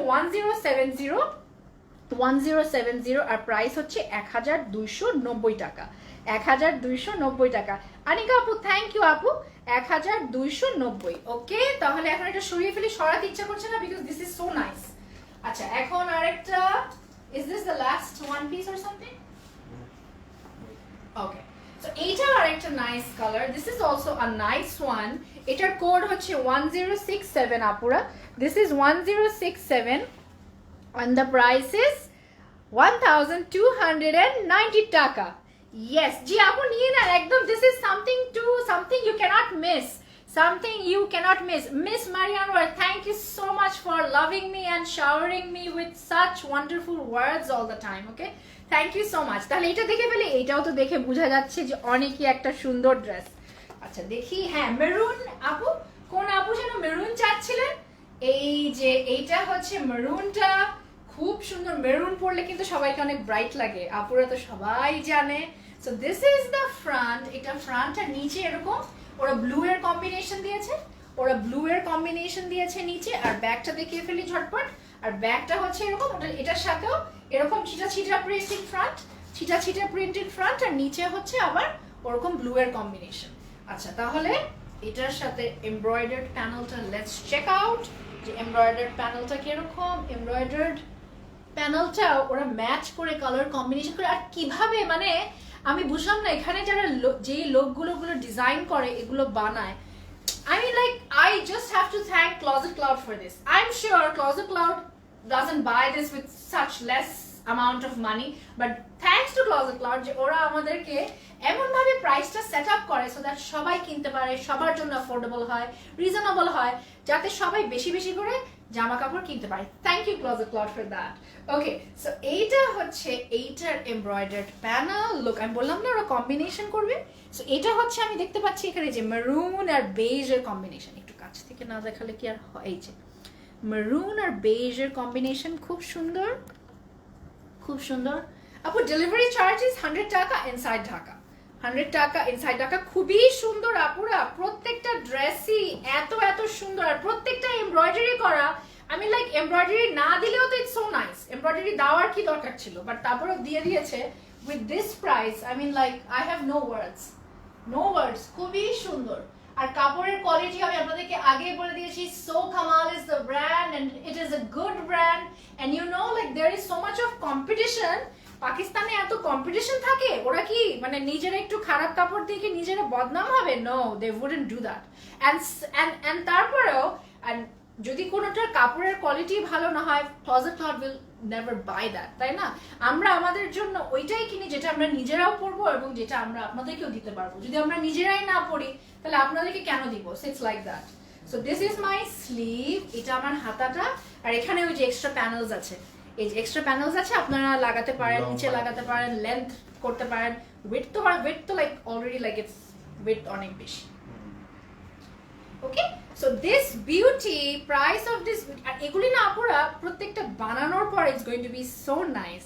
1070 আর প্রাইস হচ্ছে 1290 টাকা, 1290 টাকা। আনিকা আপু, থ্যাংক ইউ আপু, 1290। ওকে, তাহলে এখন এটা সরিয়ে ফেলি, সরাতে ইচ্ছা করছে না because this is so nice. আচ্ছা, এখন আরেকটা, is this the last one piece or something? Okay, so এইটা আরেকটা nice colour, this is also a nice one. এটার কোড হচ্ছে 1067 আপুরা, this is 1067 and the price is 1290 টাকা। Yes, জি আপু নিয়ে নেন একদম, this is something you cannot miss, Miss Marianwar, thank you so much for loving me and showering me with such wonderful words all the time. Okay, thank you so much. তাহলে এটা দেখে ফেলে, এটাও তো দেখে বোঝা যাচ্ছে যে অনেকই একটা সুন্দর ড্রেস। আচ্ছা দেখি, হ্যাঁ মেরুন আপু, কোন আপু যেন মেরুন চাচ্ছিলেন? এই যে এইটা হচ্ছে মেরুনটা, খুব সুন্দর। মেরুন পরলে কিন্তু সবাইকে অনেক ব্রাইট লাগে, আপুরা তো সবাই জানে। So this is the front. এটা ফ্রন্ট আর নিচে এরকম ওরা ব্লু এর কম্বিনেশন দিয়েছে, নিচে। আর ব্যাকটা দেখিয়ে ফেলি ঝটপট। আর ব্যাকটা হচ্ছে এরকম, এটার সাথেও এরকম ছিটা প্রিন্টেড ফ্রন্ট, আর নিচে হচ্ছে আবার ওরকম ব্লু এর কম্বিনেশন। আচ্ছা, তাহলে এটার সাথে এমব্রয়ডার্ড প্যানেলটা লেটস চেক আউট, যে এমব্রয়ডার্ড প্যানেলটা কিরকম। এমব্রয়ডার্ড প্যানেলটা ওরা ম্যাচ করে, কালার কম্বিনেশন করে। আর কিভাবে, মানে আমি বুঝলাম না, এখানে যারা যেই লোকগুলো ডিজাইন করে, এগুলো বানায়, I mean, like, I just have to thank Closet Cloud for this. I'm sure Closet Cloud doesn't buy this with such less amount of money, but thanks to Closet Cloud, যে ওরা আমাদেরকে এমন ভাবে প্রাইসটা set up করে so that সবাই কিনতে পারে, সবার জন্য অ্যাফোর্ডেবল হয়, রিজনেবল হয়, যাতে সবাই বেশি বেশি করে জামা কাপড় কিনতে পারে। Thank you Closet Cloud for that. Okay, so এইটা হচ্ছে এইটার এমব্রয়ডার্ড প্যানেল। লুক, আমি বললাম না ওরা কম্বিনেশন করবে। সো এটা হচ্ছে, আমি দেখতে পাচ্ছি এখানে যে মেরুন আর বেজের কম্বিনেশন, একটু কাছ থেকে না দেখালে কি আর হয়, এই যে মেরুন আর বেজের কম্বিনেশন, খুব সুন্দর। আপু ডেলিভারি চার্জেস 100 টাকা ইনসাইড ঢাকা, 100 টাকা ইনসাইড ঢাকা। খুবই সুন্দর আপুরা, প্রত্যেকটা ড্রেসই এত সুন্দর, আর প্রত্যেকটা এমব্রয়ডারি করা। আমি লাইক এমব্রয়ডারি না দিলেও তো ইটস সো নাইস, এমব্রয়ডারি দেওয়ার কি দরকার ছিল, বাট তারপরেও দিয়ে দিয়েছে with this price. I mean like I have no words. খুবই সুন্দর। আর কাপড়ের কোয়ালিটি আমি আপনাদেরকে আগেই বলে দিয়েছি, So Kamal is the brand and it is a good brand. And you know, like there is so much of competition. পাকিস্তানে এত কম্পিটিশন থাকে, ওরা কি মানে নিজেরা একটু খারাপ কাপড় দিয়ে কি নিজেরা বদনাম হবে? No, they wouldn't do that. And তারপরেও যদি কোনোটার কাপড়ের কোয়ালিটি ভালো না হয়, Closet Cloud will never buy that, তাই না? আমরা আমাদের জন্য ওইটাই কিনি যেটা আমরা নিজেরাও পরবো এবং যেটা আমরা আপনাদেরকেও দিতে পারবো। যদি আমরা নিজেরাই না পরি তাহলে আপনাদেরকে কেন দিব? It's like that. So this is my sleeve, এটা আমার হাতাটা, আর এখানে ওই যে এক্সট্রা প্যানেলস আছে, এই যে এক্সট্রা প্যানেলস আছে, আপনারা লাগাতে পারেন, নিচে লাগাতে পারেন, লেন্থ করতে পারেন, ওয়েট তো like already like it's weight অনেক বেশি। Okay, so this beauty, price of this, আর এগুলি না আপুরা প্রত্যেকটা বানানোর পরে it's going to be so nice.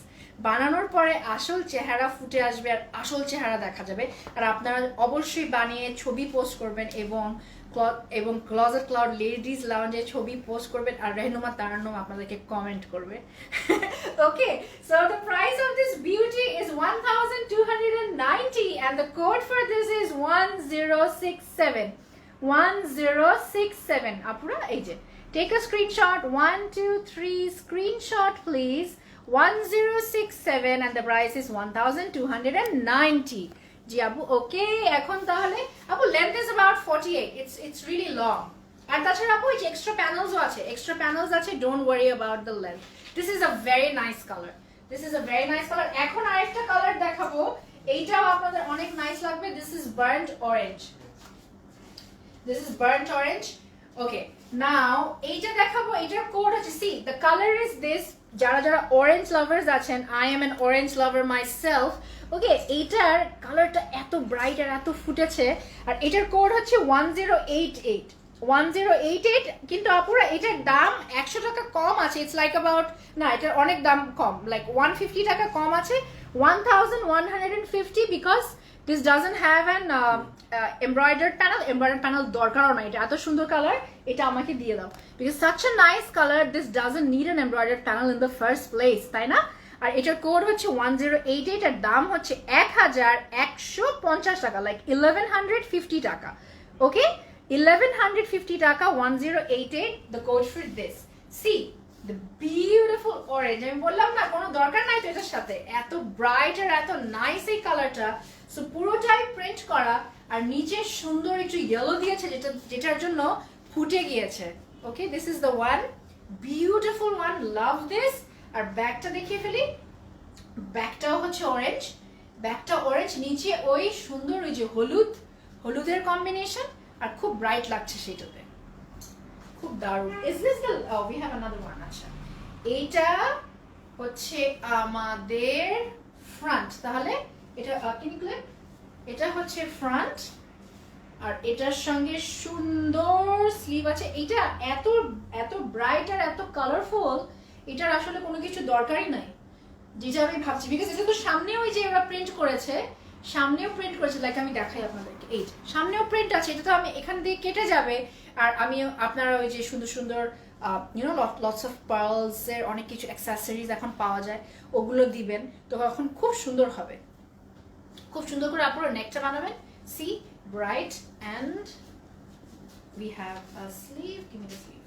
বানানোর পরে আসল চেহারা ফুটে আসবে আর আসল চেহারা দেখা যাবে। আর আপনারা অবশ্যই বানিয়ে ছবি পোস্ট করবেন এবং ক্লোজেট ক্লাউড লেডিজ লাউঞ্জে ছবি পোস্ট করবেন আর রেহনুমা তারান্নুম আপনাদেরকে কমেন্ট করবে। Okay, so the price of this beauty is 1290 and the code for this is 1067 1067 আপুরা। এই যে take a screenshot, 1 2 3 screenshot please, 1067 and the price is 1290 জি আপু। ওকে, এখন তাহলে আপু length is about 48, it's really long, আর তাছাড়া আপু এই যে এক্সট্রা প্যানেলসও আছে, এক্সট্রা প্যানেলস আছে, don't worry about the length. This is a very nice color, this is a very nice color. এখন আরেকটা কালার দেখাবো, এইটাও আপনাদের অনেক নাইস লাগবে। This is burnt orange, this is burnt orange. Okay, now এইটা দেখাবো, এটার কোড হচ্ছে, see the color is this, যারা যারা অরেঞ্জ লাভার্স আছেন, I am an orange lover myself. ওকে, এইটার কালারটা এত ব্রাইট আর এত ফুটেছে, আর এটার কোড হচ্ছে 1088 1088। কিন্তু আপুরা এটার দাম 100 টাকা কম আছে, ইটস লাইক অ্যাবাউট, না এটার অনেক দাম কম, লাইক 150 টাকা কম আছে, 1150, because this doesn't have an embroidered panel দরকারও না, এটা এত সুন্দর কালার, এটা আমাকে দিয়ে দাও, because such a nice color, this doesn't need an embroidered panel in the first place, তাই না? আর এটার কোড হচ্ছে 1088, আর দাম হচ্ছে 1150 টাকা, লাইক 1150 টাকা। ওকে, 1150 টাকা, 1088 the code for this. See the beautiful orange, আমি বললাম না কোনো দরকার নাই তো এটার সাথে, এত ব্রাইট আর এত নাইস এই কালারটা। সো পুরোটাই প্রিন্ট করা, আর নিচে সুন্দর একটু ইয়েলো দিয়েছে যেটার জন্য ফুটে গিয়েছে। Okay, this is the one, beautiful one, love this. আর ব্যাগটা দেখিয়ে ফেলি, ব্যাগটাও হচ্ছে অরেঞ্জ, ব্যাগটা অরেঞ্জ, নিচে ওই সুন্দর ওই যে হলুদের কম্বিনেশন, আর খুব ব্রাইট লাগছে সেটাতে, খুব দারুণ। Is this the, we have another one. আচ্ছা, এইটা হচ্ছে আমাদের ফ্রন্ট, তাহলে এটা কিনলে এটা হচ্ছে ফ্রন্ট, আর এটার সঙ্গে সুন্দর স্লিভ আছে। এটা এত এত ব্রাইট আর এত কালারফুল, এটার আসলে কোনো কিছু দরকারই নাই, যেটা আমি ভাবছি, বিকজ এটা তো সামনেও ওই যে ওরা প্রিন্ট করেছে, সামনেও প্রিন্ট করেছে, লাইক আমি দেখাই আপনাদেরকে, এই যে সামনেও প্রিন্ট আছে, এটা তো আমি এখান দিয়ে কেটে যাবে, আর আমি আপনারা ওই যে সুন্দর সুন্দর ইউনো লটস অফ পার্লস এর অনেক কিছু অ্যাক্সেসরিজ এখন পাওয়া যায়, ওগুলো দিবেন, তো এখন খুব সুন্দর হবে, খুব সুন্দর করে আপনারা নেকটা বানাবেন। See bright, and we have a sleeve, give me the sleeve.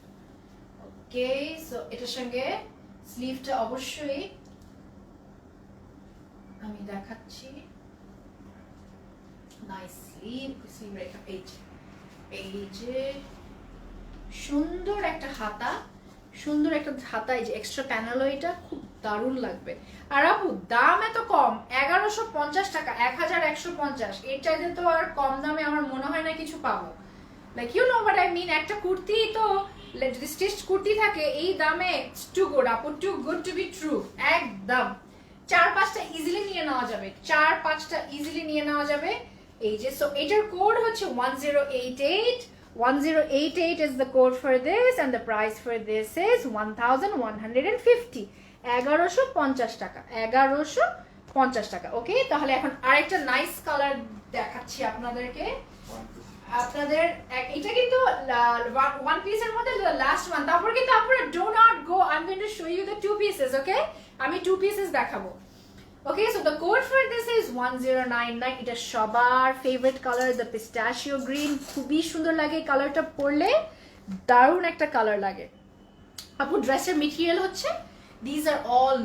Okay, so এটার সঙ্গে স্লিভটা অবশ্যই আমি দেখাচ্ছি, নাইস স্লিভ রেখা, এই যে সুন্দর একটা হাতা, সুন্দর একটা হাতা, এই যে এক্সট্রা প্যানেলও, এটা খুব দারুণ লাগবে। আর আপু দাম এত কম, 1150 টাকা, 1150, এর চাইতে তো আর কম দামে আমার মনে হয় না কিছু পাবো, like you know what I mean. একটা কুর্তি তো যদি স্টিচ কুর্তি থাকে এই দামে, টু গুড আপু, too good to be true, একদম 4-5টা ইজিলি নিয়ে নেওয়া যাবে, 4-5টা ইজিলি নিয়ে নেওয়া যাবে। এই যে, সো এটার কোড হচ্ছে 1088, 1088 is the code for this, and the price for this is 1150, 1150 টাকা, 1150 টাকা। ওকে, তাহলে এখন আরেকটা নাইস কালার দেখাচ্ছি আপনাদেরকে, আপনাদের এটা কিন্তু ওয়ান পিসের মধ্যে লাস্ট ওয়ান, তারপর কিন্তু আপনারা do not go, I am going to show you the two pieces. Okay, আমি টু পিসেস দেখাবো। Okay, so the code for this is 1099, এটা সবার favourite colour, the pistachio green, খুবই সুন্দর লাগে কালারটা পরলে, দারুণ একটা কালার লাগে। আপু ড্রেসের মেটেরিয়াল হচ্ছে, these are all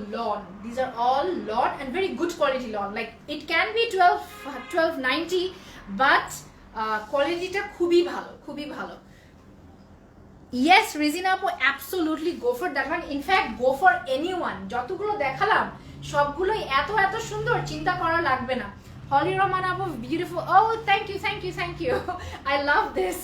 lawn and very good quality lawn, like it can be 1290, but কোয়ালিটিটা খুবই ভালো, খুবই ভালো। ইয়েস রিজিনা আপু, absolutely go for that one, in fact go for anyone. যতগুলো দেখালাম সবগুলোই এত এত সুন্দর, চিন্তা করা লাগবে না। হলি রহমান আপু beautiful, oh thank you thank you thank you, I love this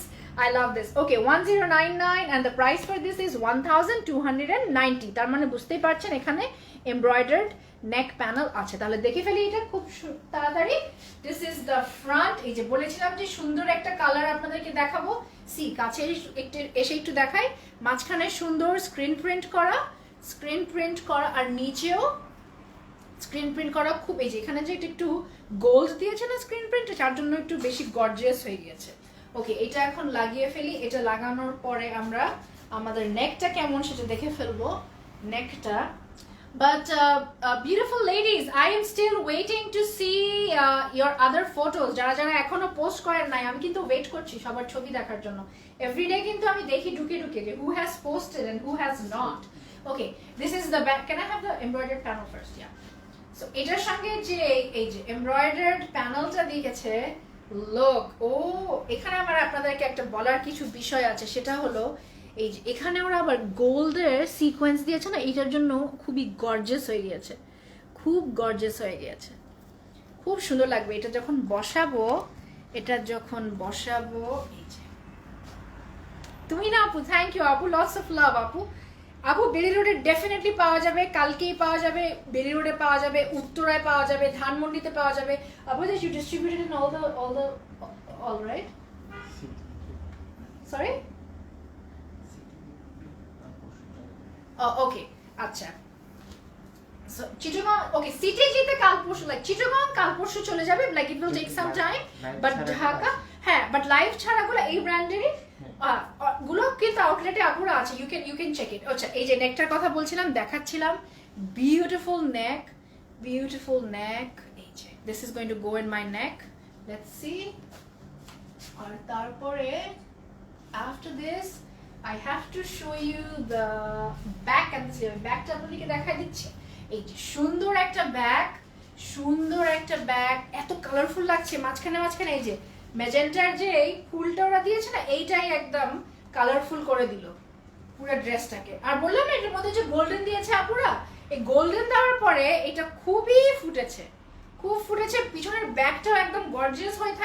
I love this. Okay, 1099 and the price for this is 1290. তার মানে বুঝতেই পারছেন এখানে embroidered neck panel আছে। তাহলে দেখে ফেলি এটা খুব তাড়াতাড়ি। This is the front। এই যে বলেছিলাম যে সুন্দর একটা কালার আপনাদেরকে দেখাবো। সি কাছে এসে একটু দেখাই। মাঝখানে সুন্দর স্ক্রিন প্রিন্ট করা আর নিচেও স্ক্রিন প্রিন্ট করা। খুব এই যে এখানে যে একটু গোল্ড দিয়েছে না স্ক্রিন প্রিন্টে, তার জন্য একটু বেশি গর্জিয়াস হয়ে গিয়েছে। ওকে, এটা এখন লাগিয়ে ফেলি। এটা লাগানোর পরে আমরা আমাদের নেকটা কেমন সেটা দেখে ফেলবো। নেকটা but beautiful ladies, I am still waiting to see your other photos. যারা যারা এখনো পোস্ট করেন নাই, আমি কিন্তু ওয়েট করছি সবার ছবি দেখার জন্য। এভরিডে কিন্তু আমি দেখি ঢুকে যে who has posted and who has not. Okay, this is the back. Can I have the embroidered panel first? Yeah. So এটার সঙ্গে যে এই যে এমব্রয়ডার্ড প্যানেলটা দিয়েছে, লোক ও এখানে আমার আপনাদেরকে একটা বলার কিছু বিষয় আছে। সেটা হলো এই যে এখানে ওরা আবার গোল্ডের সিকোয়েন্স দিয়েছে না, এটার জন্য খুবই গর্জিয়াস হয়ে গিয়েছে, খুব গর্জিয়াস হয়ে গিয়েছে, খুব সুন্দর লাগবে এটা যখন বসাবো। এই যে তুমি না আপু, থ্যাংক ইউ আপু, লটস অফ লাভ আপু। আপু বেরি রোডে ডেফিনেটলি পাওয়া যাবে, কালকেই পাওয়া যাবে, বেরি রোডে পাওয়া যাবে, উত্তরায় পাওয়া যাবে, ধানমন্ডিতে পাওয়া যাবে। আপু যে you distributed in all right, sorry, okay আচ্ছা। সো চিটাগং, ওকে সিটিজিতে কাল পরশু, লাইক চিটাগং কাল পরশু চলে যাবে, like it will take some time, but Dhaka হ্যাঁ, বাট লাইভ ছাড়াগুলো এই ব্র্যান্ডেরই গুলো কিন্তু আউটলেটে আপুরা আছে, ইউ ক্যান চেক ইট। আচ্ছা, এই যে নেকটার কথা বলছিলাম, দেখাচ্ছিলাম, বিউটিফুল নেক। এই যে this is going to go in my neck, let's see. আর তারপরে after this I have to show you the back and the sleeve. ব্যাকটা আপনাদেরকে দেখাই দিচ্ছি। এই যে সুন্দর একটা ব্যাগ, এত কালারফুল লাগছে। মাঝখানে এই যে ম্যাজেন্টার যে এই ফুলটা ওরা দিয়েছে না, এইটাই একদম কালারফুল করে দিল পুরো ড্রেসটাকে। আর বললাম না এটার মধ্যে যে গোল্ডেন দিয়েছে আপুরা, এই গোল্ডেন দেওয়ার পরে এটা খুবই ফুটেছে। পিছনের ব্যাগটাও একদম গর্জিয়াস হয়ে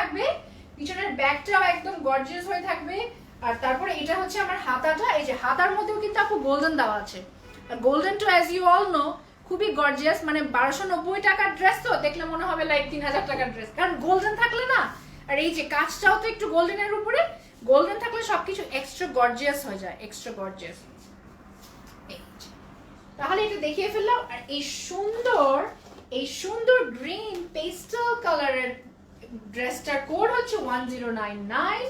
থাকবে, আর তারপরে এটা হচ্ছে আমার হাতাটা। এই যে হাতার মধ্যেও কিন্তু আপু গোল্ডেন দেওয়া আছে। আর golden too as you all know খুবই গর্জিয়াস, মানে 1290 টাকার ড্রেস তো দেখলে মনে হবে লাইক 3000 টাকার ড্রেস, কারণ গোল্ডেন থাকলে না। আর এই যে কাজটাও তো একটু গোল্ডেনের উপরে, গোল্ডেন থাকলে সবকিছু এক্সট্রা গর্জিয়াস হয়ে যায়, তাহলে এটা দেখিয়ে ফেললাম। আর এই সুন্দর গ্রিন পেস্টেল কালারের ড্রেসটার কোড হচ্ছে 1099,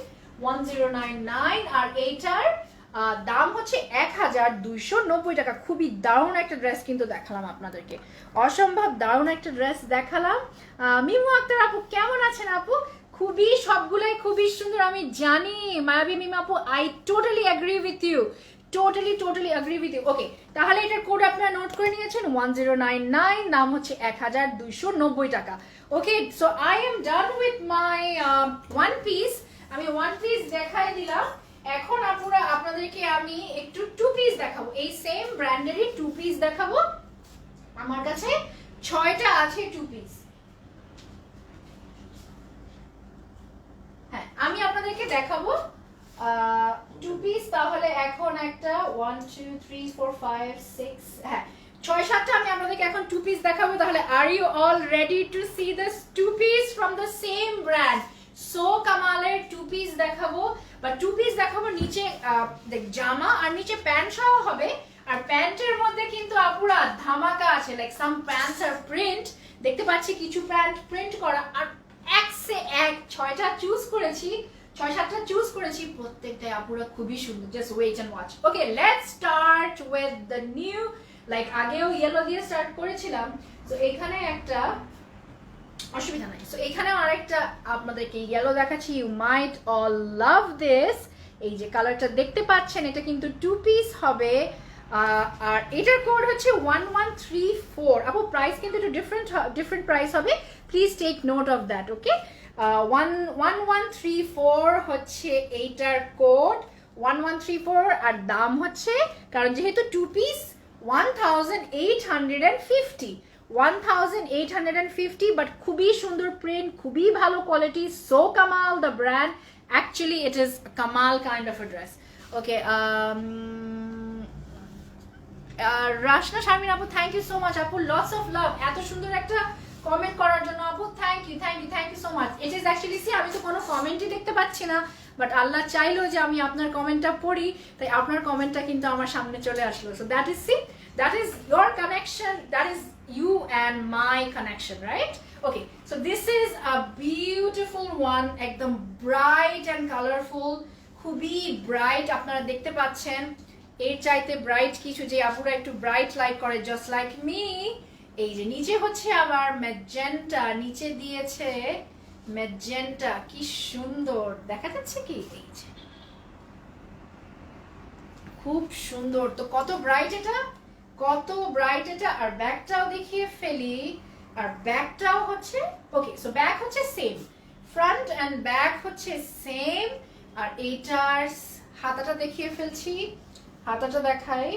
আর এইটার দাম হচ্ছে 1290 টাকা। খুবই দারুণ একটা ড্রেস কিন্তু দেখালাম আপনাদেরকে, অসম্ভব দারুণ একটা ড্রেস দেখালাম। মিমু আক্তার আপু কেমন আছেন আপু? সবগুলাই খুবই সুন্দর, আমি জানি মায়াবী মিমু আপু, I totally agree with you, totally agree with you. Okay, তাহলে এটার কোড আপনারা নোট করে নিয়েছেন, 1099, দাম হচ্ছে 1290 টাকা। Okay, so I am done with my one piece. আমি ওয়ান পিস দেখাই দিলাম। এখন আপনাদেরকে আমি একটু টু পিস দেখাবো, এই সেম ব্র্যান্ডেরই টু পিস দেখাবো। আমার কাছে 6টা আছে টু পিস। হ্যাঁ, আমি আপনাদেরকে দেখাবো টু পিস। তাহলে এখন একটা 1 2 3 4 5 6, হ্যাঁ 6-7টা আমি আপনাদেরকে এখন টু পিস দেখাবো। তাহলে are you all ready to see this two piece from the same brand? So কামালের টু পিস দেখাবো, বা টু পিস দেখাবো নিচে জামা আর নিচে প্যান্ট সহ হবে। আর প্যান্টের মধ্যে কিন্তু আপুরা ধামাকা আছে, লাইক সাম প্যান্টস আর প্রিন্ট, দেখতে পাচ্ছি কিছু প্যান্ট প্রিন্ট করা। আর এক সে এক 6টা চুজ করেছি, 6-7টা চুজ করেছি, প্রত্যেকটাই আপুরা খুবই সুন্দর। Just wait and watch. Okay, let's start with the new, like আগেও ইয়েলো দিয়ে স্টার্ট করেছিলাম, তো এখানে একটা অসুবিধা নাই। সো এখানে আরেকটা আপনাদেরকে ইয়েলো দেখাচ্ছি, you might all love this. এই যে কালারটা দেখতে পাচ্ছেন, এটা কিন্তু টু পিস হবে। আর এটার কোড হচ্ছে 1134। আপু প্রাইস কিন্তু একটু ডিফারেন্ট প্রাইস হবে, please take note of that. Okay, 1134 হচ্ছে এইটার কোড, 1134 আর দাম হচ্ছে, কারণ যেহেতু 2 পিস 1850, 1850, বাট খুবই সুন্দর প্রিন্ট, খুবই ভালো quality, so Kamal the brand, actually it is Kamal kind of a dress. Okay, Rashna Sharmin আপু, থ্যাংক ইউ সো মাচ আপু, লটস অফ লাভ, এত সুন্দর একটা কমেন্ট করার জন্য আপু, thank you so much. It is actually, see আমি তো কোনো কমেন্টই দেখতে পাচ্ছি না, বাট আল্লাহ চাইলো যে আমি আপনার কমেন্টটা পড়ি, তাই আপনার কমেন্টটা কিন্তু আমার সামনে চলে আসলো। So that is, see that is your connection, that is you and my connection, right? Okay, so this is a beautiful one, একদম bright and colorful, খুবই ব্রাইট, আপনারা দেখতে পাচ্ছেন। এর চাইতে ব্রাইট কিছু যে আপুরা একটু ব্রাইট লাইক করে, জাস্ট লাইক মি। এই যে নিচে হচ্ছে আবার ম্যাজেন্টা, নিচে দিয়েছে ম্যাজেন্টা, কি সুন্দর দেখা যাচ্ছে কি, এই যে খুব সুন্দর। তো কত ব্রাইট এটা, কত ব্রাইট এটা। আর ব্যাকটাও দেখিয়ে ফেলি, আর ব্যাকটাও হচ্ছে ওকে, সো ব্যাক হচ্ছে সেম, ফ্রন্ট এন্ড ব্যাক হচ্ছে সেম। আর এইটার হাতাটা দেখিয়ে ফেলছি, হাতাটা দেখাই,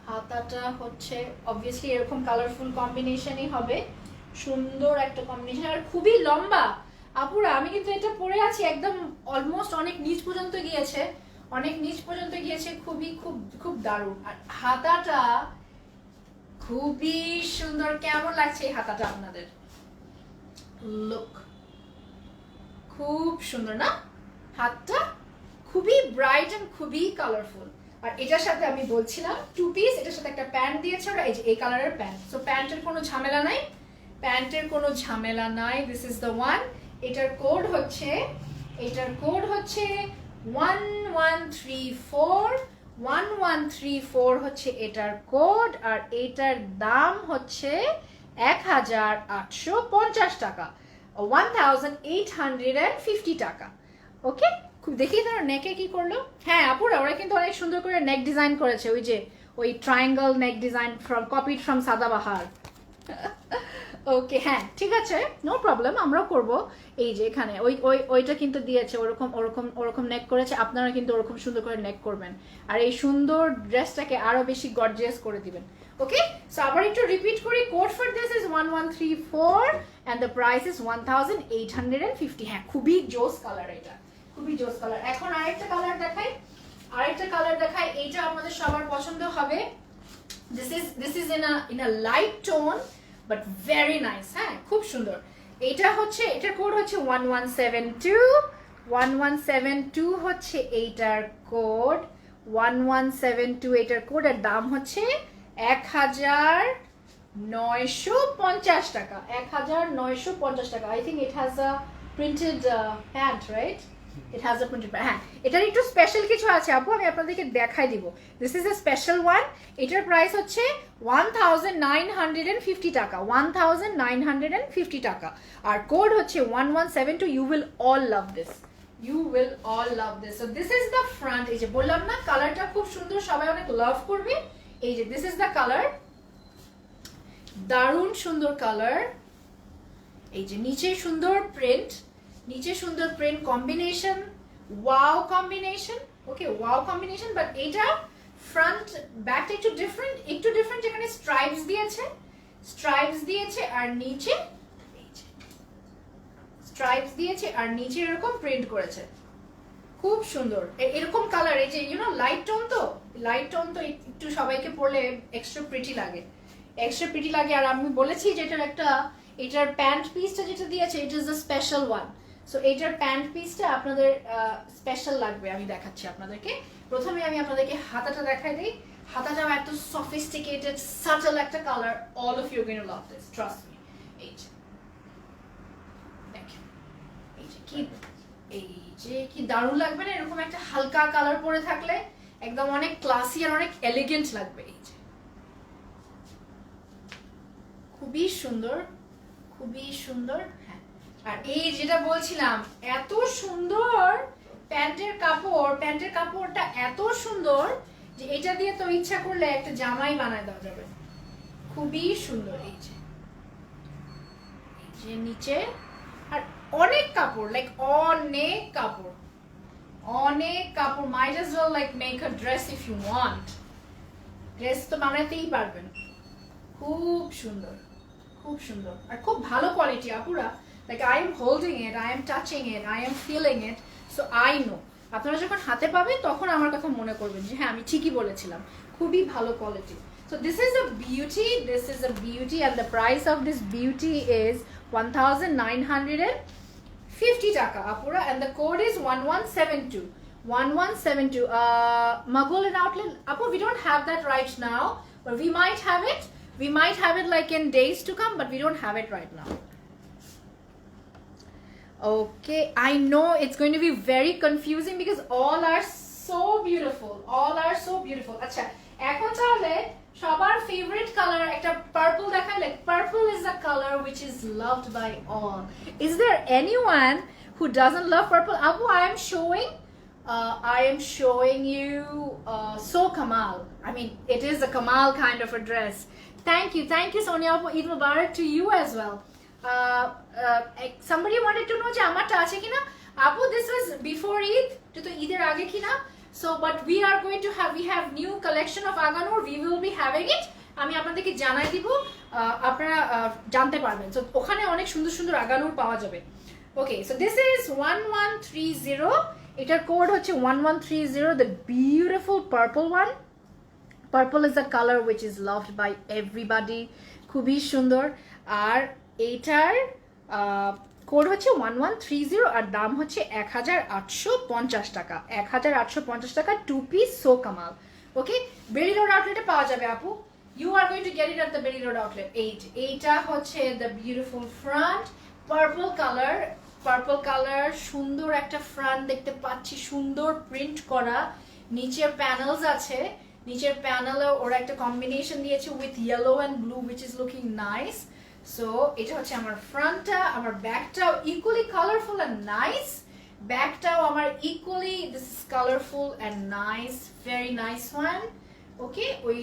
হাতাটা হচ্ছে অবভিয়াসলি এরকম কালারফুল কম্বিনেশনই হবে, সুন্দর একটা কম্বিনেশন, আর খুবই লম্বা আপুরা। আমি কিন্তু এটা পরে আছি একদম অলমোস্ট অনেক নিচ পর্যন্ত গিয়েছে, অনেক নিচ পর্যন্ত গিয়েছে, খুবই খুব খুব দারুণ। আর হাতাটা খুবই সুন্দর, কেমন লাগছে এই হাতাটা আপনাদের? লুক, খুব সুন্দর না হাতটা, খুবই ব্রাইট এন্ড খুবই কালারফুল। আর এটার সাথে আমি বলছিলাম 2 পিস, এটার সাথে একটা প্যান্ট দিয়েছে ওরা, এই যে এই কালারের প্যান্ট। সো প্যান্টের কোনো ঝামেলা নাই, প্যান্টের কোনো ঝামেলা নাই, দিস ইজ দ্য ওয়ান। এটার কোড হচ্ছে, এটার কোড হচ্ছে 1134 হচ্ছে এটার কোড। আর এটার দাম হচ্ছে 1850 টাকা, 1850 টাকা। ওকে, খুব দেখি তারা নেকে কি করলো। হ্যাঁ আপুরা, ওরা কিন্তু অনেক সুন্দর করে নেক ডিজাইন করেছে, ওই যে ওই triangle neck design from copied from Sadabahar. Okay, হ্যাঁ ঠিক আছে, নো প্রবলেম, আমরাও করব। এই যে এখানে ওইটা কিন্তু দিয়েছে, ওরকম নেক করেছে, আপনারা কিন্তু ওরকম সুন্দর করে নেক করবেন, আর এই সুন্দর ড্রেসটাকে আরো বেশি গর্জিয়াস করে দিবেন। ওকে, সো আবার একটু রিপিট করি, code for this is 1134 and the price is 1850। হ্যাঁ, খুবই জোস কালার, এটা খুবই জোস কালার। এখন আরেকটা কালার দেখাই, এইটা আমাদের সবার পছন্দ হবে। This is in a light tone but very nice. হ্যাঁ, খুব সুন্দর। এটা হচ্ছে, এটার কোড হচ্ছে 1172 হচ্ছে এইটার কোড, 1172 এটার কোড। আর দাম হচ্ছে 1950 টাকা, 1950 টাকা। I think it has a printed pant, right? It has a printed pant. হ্যাঁ, এটার একটু স্পেশাল কিছু আছে আপু, আমি আপনাদেরকে দেখাই দিব। This is a special one. এটার প্রাইস হচ্ছে 1950 টাকা, 1950 টাকা। আর কোড হচ্ছে 1172। You will all love this, you will all love this. So this is the front. এই যে বললাম না, কালারটা খুব সুন্দর, সবাই অনেক লাভ করবে। এই যে দিস ইজ দ্য কালার, দারুণ সুন্দর কালার। এই যে নিচে সুন্দর প্রিন্ট, নিচে সুন্দর print combination, wow combination. Okay, wow combination. But এটা ফ্রন্ট ব্যাকটা একটু ডিফারেন্ট, যেখানে স্ট্রাইপস দিয়েছে আর নিচে স্ট্রাইপস দিয়েছে আর নিচে এরকম প্রিন্ট করেছে, খুব সুন্দর এরকম কালার। এই যে লাইট টোন তো একটু সবাইকে পরলে এক্সট্রা প্রিটি লাগে, আর আমি বলেছি যে এটার প্যান্ট পিসটা যেটা দিয়েছে, it is the special one. So এটার প্যান্ট পিসটা আপনাদের স্পেশাল লাগবে। আমি দেখাচ্ছি আপনাদেরকে, প্রথমে আমি আপনাদেরকে হাতাটা দেখাই দিই। হাতাটাও এত সফিস্টিকেটেড, সাটল একটা colour, all of you going to love this, trust me. এই যে কি দারুণ লাগবে না এরকম একটা হালকা কালার পরে থাকলে, একদম অনেক ক্লাসি আর অনেক এলিগেন্ট লাগবে। এই যে খুবই সুন্দর। হ্যাঁ, আর এই যেটা বলছিলাম, এত সুন্দর প্যান্টের কাপড়টা এত সুন্দর যে এটা দিয়ে তো ইচ্ছা করলে একটা জামাই বানায় দেওয়া যাবে, খুবই সুন্দর। এই যে নিচে আর অনেক কাপড়, লাইক অনেক অনেক কাপড়, might as well like make a dress if you want. Dress তো বানাতেই পারবেন। খুব সুন্দর, খুব সুন্দর আর খুব ভালো কোয়ালিটি আপুরা। Like I am holding it, I am touching it, I am feeling it, so I know. আপনারা যখন হাতে পাবেন তখন আমার কথা মনে করবেন যে হ্যাঁ আমি ঠিকই বলেছিলাম, খুবই ভালো quality. So this is a beauty, this is a beauty, and the price of this beauty is 1950 taka apura, and the code is 1172. 1172. Mughal and outlet apu, we don't have that right now, but we might have it. We might have it like in days to come, but we don't have it right now. Okay, I know it's going to be very confusing because all are so beautiful. All are so beautiful. Acha, এখন তাহলে সবার favourite colour একটা purple দেখাই। Like purple is a colour which is loved by all. Is there anyone who doesn't love purple? Abu, I am showing you so Kamal. I mean, it is a Kamal kind of a dress. Thank you Sonia Abu. Eid Mubarak to you as well. Somebody wanted to know যে আমারটা আছে কিনা। Abu, this was before Eid, তো ঈদের আগে কিনা। So but we have new collection of Aganur, we will be having it. আমি আপনাদেরকে জানাই দিব, আপনারা জানতে পারবেন। সো ওখানে অনেক সুন্দর সুন্দর আগানুর পাওয়া যাবে। ওকে, সো দিস ইজ 1130, এটার কোড হচ্ছে 1130, the beautiful purple one. Purple is a color which is loved by everybody, খুবই সুন্দর। আর এইটার কোড হচ্ছে 1130 আর দাম হচ্ছে 1850 টাকা। 1850 টাকা 2 piece সো কামাল। ওকে, বেরি রোড আউটলেটে পাওয়া যাবে আপু। You are going to get it at the Berry Road outlet. এইটা হচ্ছে the beautiful front, purple color, সুন্দর একটা ফ্রন্ট দেখতে পাচ্ছি, সুন্দর প্রিন্ট করা। নিচের প্যানেলস আছে, নিচের প্যানেলে ওরা একটা কম্বিনেশন দিয়েছে with yellow and blue which is looking nice. So এটা হচ্ছে আমার ফ্রন্টটা, আমার ব্যাকটাও ইকুয়ালি কালারফুল এন্ড নাইস। ব্যাকটাও আমার equally this is colourful and nice, very nice one. Okay, ওই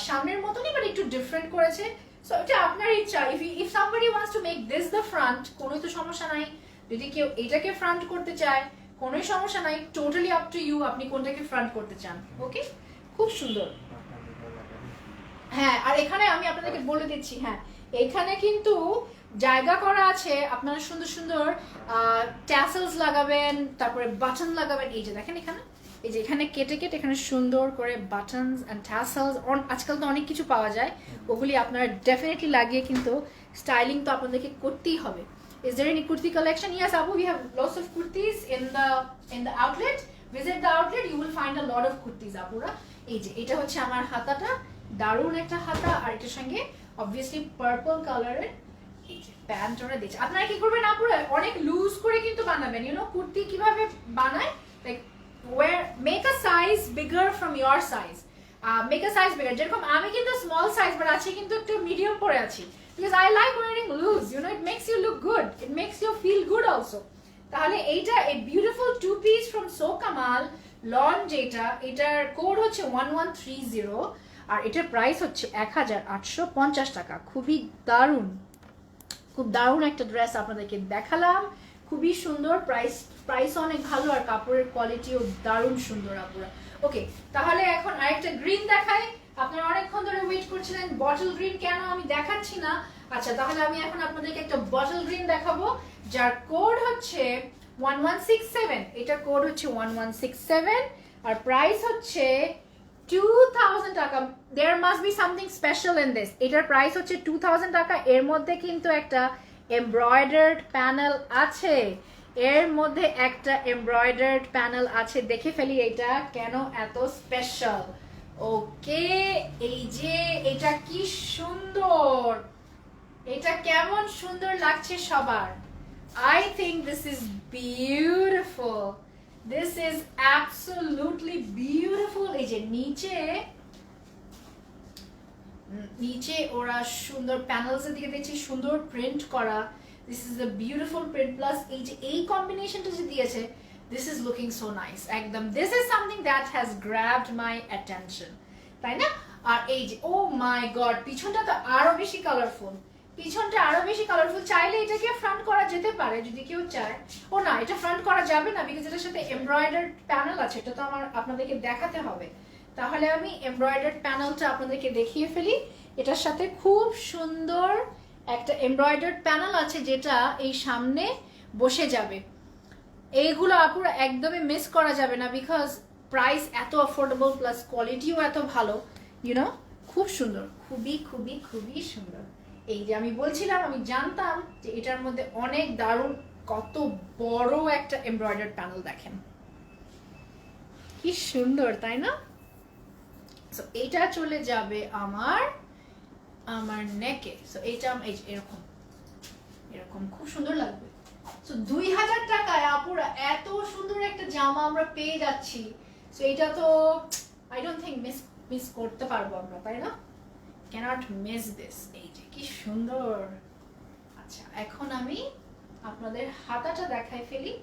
সামনের মতনই বাট একটু ডিফারেন্ট করেছে। সো এটা আপনার ইচ্ছা, if somebody wants to make this the front, কোনোই তো সমস্যা নাই। যদি কেউ এটাকে ফ্রন্ট করতে চায় কোনোই সমস্যা নাই, টোটালি আপ টু ইউ, আপনি কোনটাকে ফ্রন্ট করতে চান। ওকে, খুব সুন্দর। হ্যাঁ, আর এখানে আমি আপনাদেরকে বলে দিচ্ছি, হ্যাঁ এখানে কিন্তু জায়গা করা আছে, আপনারা সুন্দর সুন্দর ট্যাসেলস লাগাবেন, তারপরে বাটন লাগাবেন। এই যে দেখেন এখানে, এই যে এখানে কেটে কেটে এখানে সুন্দর করে বাটনস অ্যান্ড ট্যাসেলস, আজকাল তো অনেক কিছু পাওয়া যায়, ওগুলি আপনারা ডেফিনেটলি লাগিয়ে কিন্তু স্টাইলিং তো আপনাদেরকে করতেই হবে। Is there any kurti collection? Yes, Abu, we have lots of kurtis in the outlet. Visit the outlet, you will find a lot of kurtis, Apura. এই যে এটা হচ্ছে আমার হাতাটা, দারুণ একটা হাতা, আর এটার সঙ্গে অবভিয়াসলি পার্পল কালারের এই যে প্যান্ট ওরা দিয়েছে। আপনারা কি করবেন আপুরা, অনেক লুজ করে কিন্তু বানাবেন। ইউ নো কুর্তি কিভাবে বানায়, like make a size bigger from your size, make a size bigger. যেরকম আমি কিন্তু স্মল সাইজ বাট আছি কিন্তু একটু মিডিয়াম পরে আছি, because I like wearing loose, you know, it makes you look good, it makes you feel good also. তাহলে এইটা a beautiful two piece from So Kamal lawn, যেটা এটার কোড হচ্ছে 1130 আর এটার প্রাইস হচ্ছে 1850 টাকা। খুবই দারুণ, খুব দারুণ একটা ড্রেস আপনাদেরকে দেখালাম, খুবই সুন্দর। প্রাইস অনেক ভালো আর কাপড়ের কোয়ালিটিও দারুণ সুন্দর আপুরা। ওকে, তাহলে এখন আরেকটা গ্রিন দেখাই। আপনারা অনেকক্ষণ ধরে ওয়েট করছিলেন বটল গ্রিন কেন আমি দেখাচ্ছি না। আচ্ছা, তাহলে আমি এখন আপনাদেরকে একটা বটল গ্রিন দেখাবো যার কোড হচ্ছে 1167। এটার কোড হচ্ছে 1167 আর প্রাইস হচ্ছে 2000 টাকা। There must be something special in this. এটার প্রাইস হচ্ছে 2000 টাকা। এর মধ্যে কিন্তু একটা এমব্রয়ডার্ড প্যানেল আছে, এর মধ্যে একটা এমব্রয়ডার্ড প্যানেল আছে। দেখে ফেলি এটা কেন এত স্পেশাল। ওকে, এই যে এটা কি সুন্দর, এটা কেমন সুন্দর লাগছে সবার। I think this is beautiful. This is absolutely beautiful. এই যে নিচে ওরা সুন্দর প্যানেলস এর দিকে দেখছি সুন্দর প্রিন্ট করা। This is a beautiful print plus এই যে এই কম্বিনেশনটা যে দিয়েছে, this is looking so nice. একদম this is something that has grabbed my attention, তাই না? আর এই যে oh my god, পিছনটা তো আরো বেশি কালারফুল। পিছনটা আরো বেশি কালারফুল। চাইলে এটাকে ফ্রন্ট করা যেতে পারে যদি কেউ চায়। ও না, এটা ফ্রন্ট করা যাবে না বিকজ এটার সাথে এমব্রয়ডার্ড প্যানেল আছে, এটা তো আমার আপনাদেরকে দেখাতে হবে। তাহলে আমি এমব্রয়ডার্ড প্যানেলটা আপনাদেরকে দেখিয়ে ফেলি। এটার সাথে খুব সুন্দর একটা এমব্রয়ডার্ড প্যানেল আছে যেটা এই সামনে বসে যাবে। এইগুলো আপুরা একদমই মিস করা যাবে না বিকজ প্রাইস এত অ্যাফোর্ডেবল প্লাস কোয়ালিটিও এত ভালো, ইউনো খুব সুন্দর, খুবই খুবই খুবই সুন্দর। এই যে আমি বলছিলাম আমি জানতাম যে এটার মধ্যে অনেক দারুণ, কত বড় একটা এমব্রয়ডার্ড প্যানেল দেখেন কি সুন্দর, তাই না? সো এটা চলে যাবে আমার নেকে। সো এইটা এরকম এরকম খুব সুন্দর লাগবে। সো 2000 টাকায় আপুরা এত সুন্দর একটা জামা আমরা পেয়ে যাচ্ছি। সো এটা তো আই ডোন্ট থিংক মিস করতে পারবো আমরা, তাই না? Can't miss this. এই যে কি সুন্দর। আচ্ছা এখন আমি আপনাদের হাতাটা দেখাই ফেলি।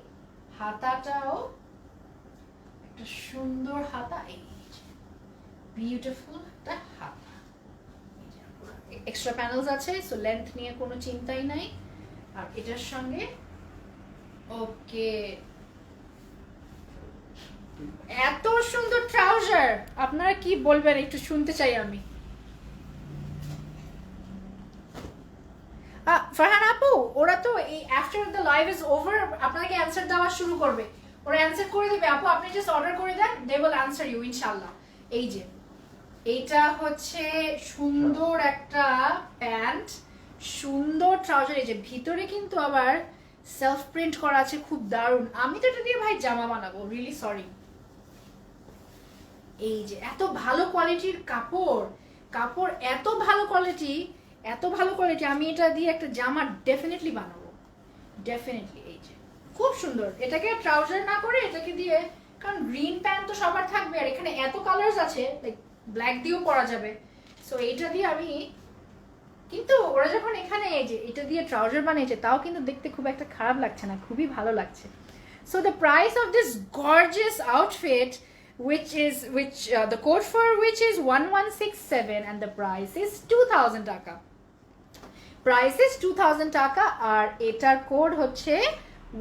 হাতাটাও একটা সুন্দর হাতা, এই বিউটিফুল একটা হাতা। এক্সট্রা প্যানেলস আছে, সো লেন্থ নিয়ে কোনো চিন্তাই নাই। আর এটার সঙ্গে ওকে এত সুন্দর ট্রাউজার, আপনারা কি বলবেন একটু শুনতে চাই আমি। ফারহান আপু ওরা তো এই after the live is over আপনাকে অ্যানসার দেওয়া শুরু করবে, ওরা অ্যানসার করে দেবে। আপু আপনি জাস্ট অর্ডার করে দেন, দে উইল অ্যানসার ইউ ইনশাআল্লাহ। এই যে এইটা হচ্ছে সুন্দর একটা প্যান্ট, সুন্দর ট্রাউজার। এই যে ভিতরে কিন্তু আবার সেলফ প্রিন্ট করা আছে, খুব দারুণ। আমি তো এটা দিয়ে ভাই জামা বানাবো, রিয়েলি সরি। এই যে এত ভালো কোয়ালিটির কাপড়, কাপড় এত ভালো কোয়ালিটি, এত ভালো কোয়ালিটি, আমি এটা দিয়ে একটা জামা ডেফিনেটলি বানাবো, ডেফিনেটলি। এই যে খুব সুন্দর। এটাকে ট্রাউজার না করে এটাকে দিয়ে, কারণ গ্রিন প্যান্ট তো সবার থাকবে, আর এখানে এত কালার্স আছে, লাইক ব্ল্যাক দিয়েও পরা যাবে। সো এইটা দিয়ে আমি, কিন্তু ওরা যখন এখানে এই যে এটা দিয়ে ট্রাউজার বানিয়েছে তাও কিন্তু দেখতে খুব একটা খারাপ লাগছে না, খুবই ভালো লাগছে। So the price of this gorgeous outfit the code for which is 1167 and the price is 2000 টাকা। প্রাইস ইজ 2000 টাকা আর এটার কোড হচ্ছে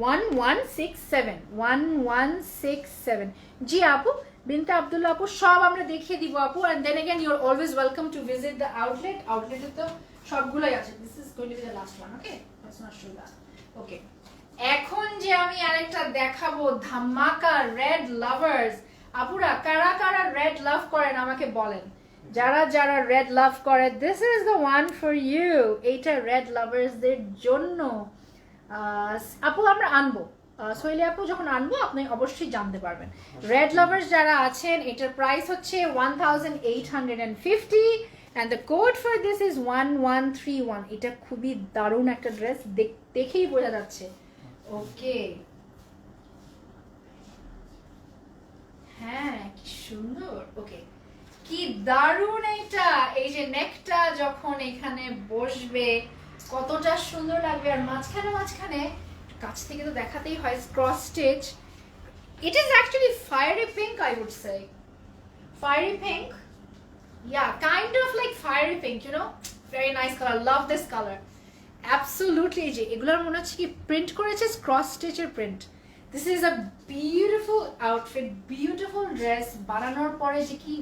1167 জি আপু, বিনতে আব্দুল্লাহ আপু, সব আমরা দেখিয়ে দিব আপু। and then again you're always welcome to visit the outlet। আউটলেটে তো সবগুলোই আছে। this is going to be the last one, okay? let's not show that, okay? এখন যে আমি আরেকটা দেখাবো ধামাকা রেড লাভার্স। আপুরা কারা কারা রেড লাভ করেন আমাকে বলেন, যারা যারা রেড লাভ করে, this is the one for you. এইটা রেড লাভার্সদের জন্য। আপু আমরা আনবো, সোহেলি আপু যখন আনবো আপনি অবশ্যই জানতে পারবেন। রেড লাভার্স যারা আছেন, এটার প্রাইস হচ্ছে 1850 and the code for this is 1131। এটা খুবই দারুণ একটা ড্রেস, দেখেই বোঝা যাচ্ছে। ওকে হ্যাঁ কি সুন্দর, ওকে কি দারুণ এইটা। এই যে নেকটা যখন এখানে বসবে কতটা সুন্দর লাগবে, আর মাঝখানে মাঝখানে কাছ থেকে তো দেখাতেই হয় cross stitch. It is actually fiery pink, I would say fiery pink, yeah, kind of like fiery pink, you know, very nice color, love this color, absolutely। যে এগুলোর মনে হচ্ছে কি প্রিন্ট করেছে, ক্রস স্টিচের print. This is a beautiful outfit, beautiful dress. বানানোর পরে যে কি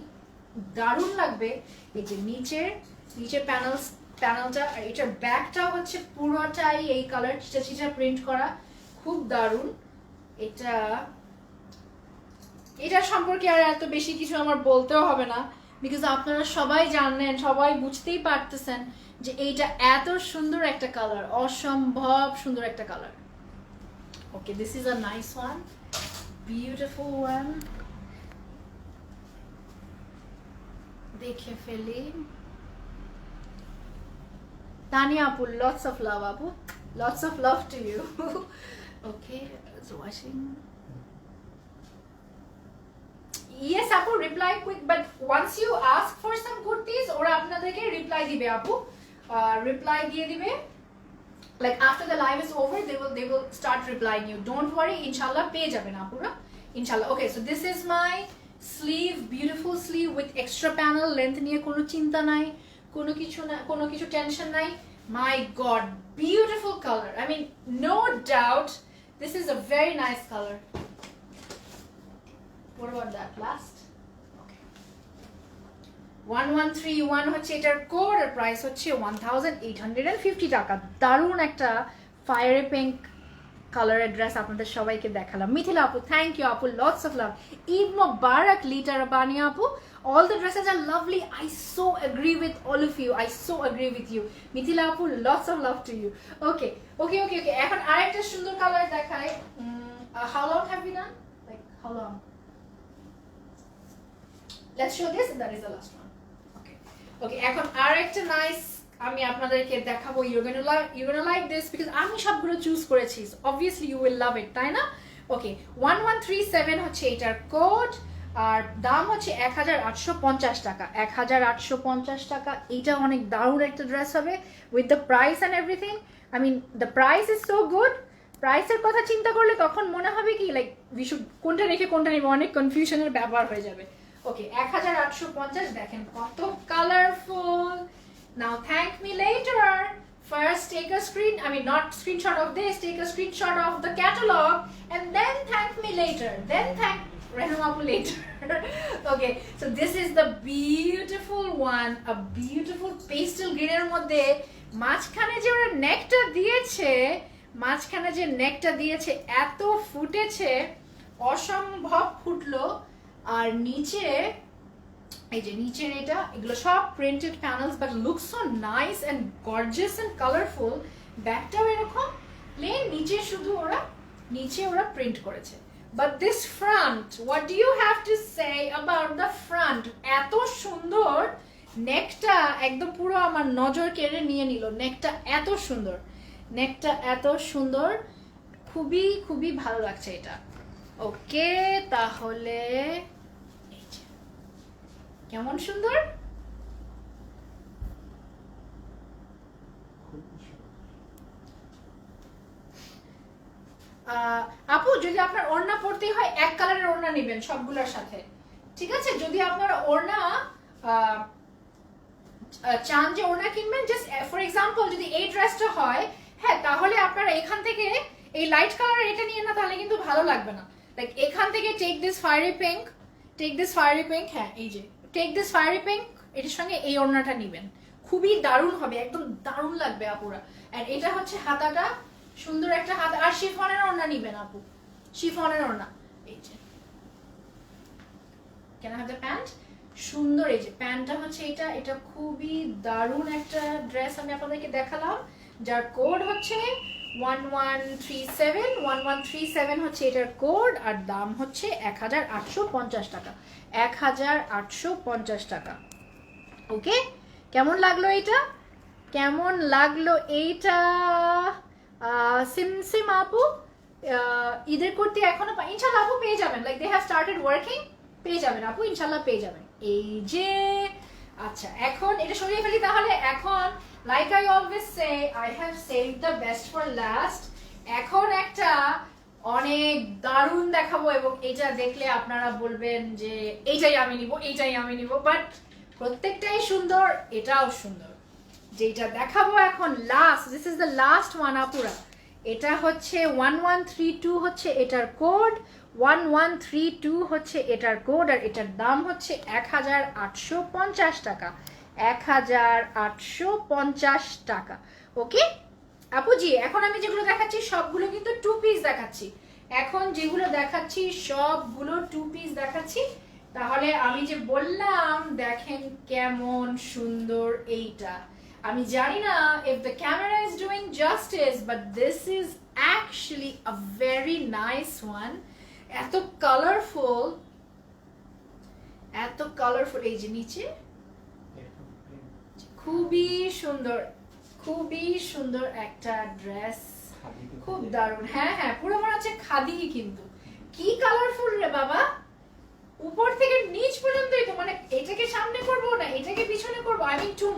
দারুণ লাগবে। এই যে নিচের প্যানেলটা, আর এটার ব্যাকটা হচ্ছে পুরোটাই এই কালার চিটা চিটা প্রিন্ট করা, খুব দারুণ। এটা সম্পর্কে আর এত বেশি কিছু আমার বলতেও হবে না, বিকজ আপনারা সবাই জানেন, সবাই বুঝতেই পারতেছেন যে এইটা এত সুন্দর একটা কালার, অসম্ভব সুন্দর একটা colour. Okay this is a nice one, beautiful one. দেখে ফেলি। Tanya Apu, lots of love Apu, lots of love to you. Okay, so washing. Yes Apu, reply quick, but once you ask for some kurtis ora apnaderke reply dibe Apu, reply diye dibe, like after the live is over they will start replying you, don't worry, inshallah peye jaben Apura, inshallah। Okay, so this is my sleeve, beautiful sleeve with extra panel, length niye kono chinta nai, কোনো কিছু tension নাই। My God, beautiful color. I mean, no doubt, this is a very nice color. What about that last? Okay. 1131 হচ্ছে এটার code আর price হচ্ছে 1850 টাকা। দারুণ একটা fiery pink কালারের ড্রেস আপনাদের সবাইকে দেখালাম। মিথিলা আপু, থ্যাংক ইউ আপু, লটস অফ লাভ। ঈদ মোবারক লিটা রাব্বানি আপু, all the dresses are lovely. I so agree with all of you. I so agree with you. Mithila apu, lots of love to you. Okay. এখন আরেকটা সুন্দর কালার দেখাই। How long have we done? Like how long? Let's show this and that is the last one. Okay, এখন আরেকটা nice আমি আপনাদেরকে দেখাবো। You're gonna like this because আমি সবগুলো চুজ করেছি। Obviously you will love it, তাই না? Okay, 1137 হচ্ছে এটার কোড আর দাম হচ্ছে 1850 টাকা। 1850 টাকা। এটা অনেক দারুণ একটা ড্রেস হবে with the price and everything. I mean the price is so good. প্রাইসের কথা চিন্তা করলে তখন মনে হবে কি লাইক উই শুড কোনটা রেখে কোনটা নেবে, অনেক কনফিউশনের ব্যাপার হয়ে যাবে। ওকে, 1850 দেখেন কত colourful. Now thank me letter. First take a not screenshot of this, take a screenshot of the catalog and then thank me later. Then thank Rehanam apu later. Okay, so this is the beautiful one, a beautiful pastel green এর মধ্যে মাঝখানে যে ওরা নেকটা দিয়েছে এত ফুটেছে, অসম্ভব ফুটলো। আর নিচে এই যে নিচের এগুলো সব printed panels, but look so nice and gorgeous and colourful. ব্যাকটাও এরকম প্লেন, নিচে ওরা প্রিন্ট করেছে। But this front, what do you have to say about the front? এত সুন্দর নেকটা, একদম পুরো আমার নজর কেড়ে নিয়ে নিল। নেকটা এত সুন্দর, খুবই খুবই ভালো লাগছে এটা। ওকে, তাহলে কেমন সুন্দর। আপু যদি আপনার ওড়না পরতেই হয় এক কালারের ওড়না নেবেন সবগুলোর সাথে, ঠিক আছে? যদি আপনার ওড়না চান যে ওড়না কিনবেন, জাস্ট ফর এক্সাম্পল যদি এই ড্রেসটা হয়, হ্যাঁ, তাহলে আপনারা এখান থেকে এই লাইট কালার এটা নিয়ে না, তাহলে কিন্তু ভালো লাগবে না। লাইক এখান থেকে টেক দিস ফায়ারি পিঙ্ক, হ্যাঁ এই যে টেক দিস ফায়ারি পিঙ্ক, এটার সঙ্গে এই ওড়নাটা নেবেন, খুবই দারুণ হবে, একদম দারুণ লাগবে আপুরা। এন্ড এটা হচ্ছে হাতাটা, সুন্দর একটা হাতা। আর শিফনের ওড়না নিবেন আপু, শিফনের ওড়না। এই যে কেন হাতে প্যান্ট সুন্দর, এই যে প্যান্টটা হচ্ছে এটা খুবই দারুণ একটা ড্রেস আমি আপনাদেরকে দেখালাম, যার কোড হচ্ছে 1137 হচ্ছে এটার কোড, আর দাম হচ্ছে 1850 টাকা। 1850 টাকা। ওকে, কেমন লাগলো এইটা? সিম আপু, ঈদের কুর্তি এখনো ইনশাল্লাহ আপু পেয়ে যাবেন, like they have started working, পেয়ে যাবেন আপু, ইনশাল্লাহ পেয়ে যাবেন। এই যে আচ্ছা, এখন এটা সরিয়ে ফেলি তাহলে। এখন like I always say, I have saved the best for last. এখন একটা অনেক দারুণ দেখাবো, এবং এটা দেখলে আপনারা বলবেন যে এইটাই আমি নিব, বাট প্রত্যেকটাই সুন্দর, এটাও সুন্দর। যেটা দেখাবো এখন last, this is the last one আপুরা। এটা হচ্ছে 1132 হচ্ছে এটার কোড, 1132 হচ্ছে এটার কোড, আর এটার দাম হচ্ছে 1850 টাকা। 1850 টাকা। ওকে আপুজি, এখন আমি যেগুলো দেখাচ্ছি সবগুলো কিন্তু 2 পিস দেখাচ্ছি। এখন যেগুলো দেখাচ্ছি সবগুলো 2 পিস দেখাচ্ছি। তাহলে আমি যে বললাম দেখেন কেমন সুন্দর এইটা। আমি জানি না if the camera is doing justice, but this is actually a very nice one. এত কালারফুল, এই যে নিচে খুবই সুন্দর একটা ড্রেস, খুব দারুণ। হ্যাঁ পুরো মনে হচ্ছে খাদি, কিন্তু কি কালারফুল রে বাবা, উপর থেকে নিচ পর্যন্তই তো, মানে এটাকে সামনে করবো না এটাকে পিছনে করবো, আই মিন টু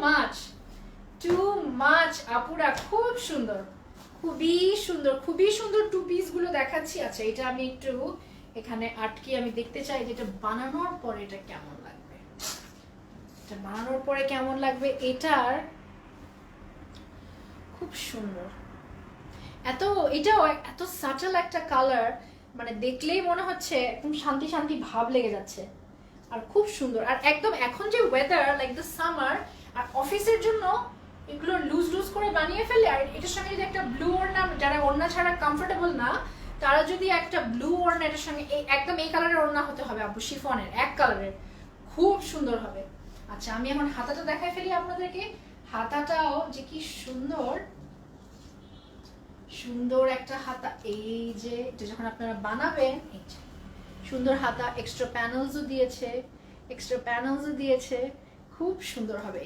মাচ আপুরা। খুব সুন্দর, খুবই সুন্দর 2 পিস গুলো দেখাচ্ছি। আচ্ছা, এটা আমি একটু এখানে আটকে আমি দেখতে চাই যে এটা বানানোর পরে এটা কেমন লাগবে, এটার খুব সুন্দর। এটাও এত সাটল একটা কালার, মানে দেখলেই মনে হচ্ছে একদম শান্তি শান্তি ভাব লেগে যাচ্ছে, আর খুব সুন্দর। আর একদম এখন যে ওয়েদার লাইক দ্য সামার, আর অফিসের জন্য এগুলো লুজ লুজ করে বানিয়ে ফেলে, আর এটার সঙ্গে যদি একটা ব্লু ওড়না, যারা ওড়না ছাড়া কমফোর্টেবল না, তারা যদি একটা ব্লু ওড়না এটার সঙ্গে, একদম এই কালারের ওড়না হতে হবে আপু, শিফনের এক কালারের, খুব সুন্দর হবে। আচ্ছা আমি এখন হাতাটা দেখাই ফেলি আপনাদেরকে। হাতাটাও যে কি সুন্দর, সুন্দর একটা হাতা। এই যে এটা যখন আপনারা বানাবেন, এই যে সুন্দর হাতা, এক্সট্রা প্যানেলসও দিয়েছে, খুব সুন্দর হবে।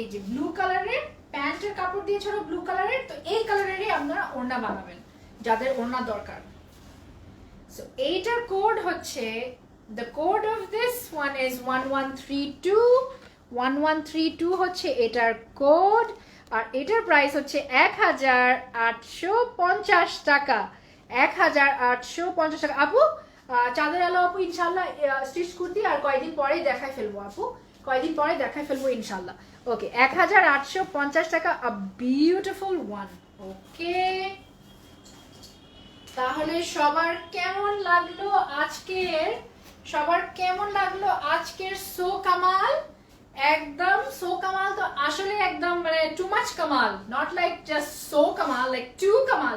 এই যে ব্লু কালারের প্যান্টের কাপড় দিয়েছে ওরা ব্লু কালারের, তো এই কালারেরই আপনারা ওড়না বানাবেন যাদের ওড়না দরকার। সো এইটার কোড হচ্ছে, the code of this one is 1132 হচ্ছে এটার কোড, আর এটার প্রাইস হচ্ছে 1850 টাকা। 1850 টাকা। আপু চাঁদের আলো আপু ইনশাল্লাহ স্টিচ কুর্তি আর কয়েকদিন পরেই দেখাই ফেলবো আপু, ইনশাল্লাহ। ওকে 1850 টাকা, a beautiful one. ওকে, তাহলে সবার কেমন লাগলো আজকের সো কামাল? একদম সো কামাল তো আসলে একদম মানে too much Kamal, not like just so Kamal, like to Kamal.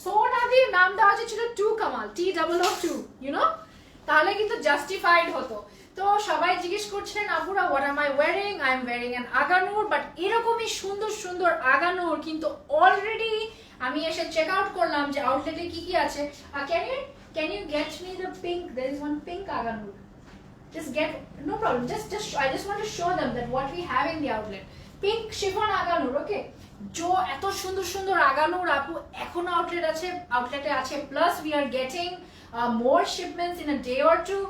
So না দিয়ে নাম দেওয়া ছিল two Kamal, TOO2, you know, তাহলে কিন্তু জাস্টিফাইড হতো। তো সবাই জিজ্ঞেস করছেন আপুরা what I am wearing an Agha Noor, but এরকমই সুন্দর সুন্দর আগানুর কিন্তু অলরেডি আমি এসে চেক আউট করলাম যে আউটলেটে কি কি আছে। Can you get me the pink? There is one pink Agha Noor. Just get, no problem, I just want to show them that what we have in the outlet. Pink chiffon aganur, okay? Jo eto সুন্দর সুন্দর আগানুর আপু এখনো আউটলেটে আছে, plus we are getting more shipments in a day or two.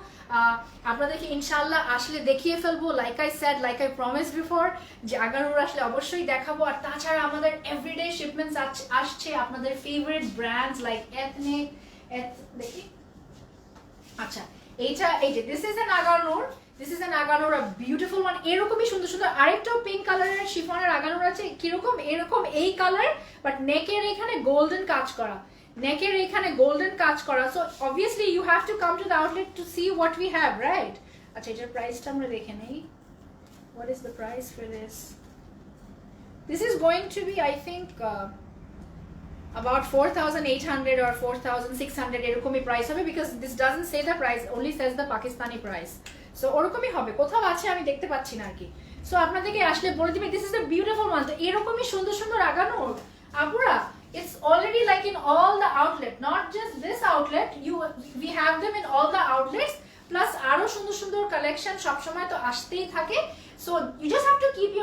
আপনাদেরকে ইনশাআল্লাহ আসলে দেখিয়ে ফেলবো, লাইক আই প্রমিস বিফোর, যে আগানুর আসলে অবশ্যই দেখাবো। আর তাছাড়া আমাদের এভরিডে শিপমেন্টস আসছে আপনাদের ফেভারিট ব্র্যান্ডস লাইক এথনিক, দেখি, আচ্ছা এইটা, এই যে this is an Agha Noor, a beautiful one. এরকমই সুন্দর সুন্দর আরেকটাও পিঙ্ক কালারের শিফনের আগানুর আছে, কিরকম এরকম এই কালার, বাট নেকের এখানে গোল্ডেন কাজ করা, so obviously you have to come to the outlet to see what we have, right? আচ্ছা এটার প্রাইসটা আমরা দেখে নেই, what is the price for this is going to be I think about 4,800 or 4,600 এরকমই প্রাইস হবে, because this doesn't say the price, only says the Pakistani price. So ওরকমই হবে, কোথাও আছে আমি দেখতে পাচ্ছি না আর কি। সো আপনাদেরকে আসলে বলে দিবে this is the beautiful one. তো এরকমই সুন্দর সুন্দর আগানুর আপুরা, it's already like in all the outlet, not just this outlet, we have them in all the outlets, plus আরো সুন্দর সুন্দর কালেকশন সবসময় তো আসতেই থাকে। So you just have to keep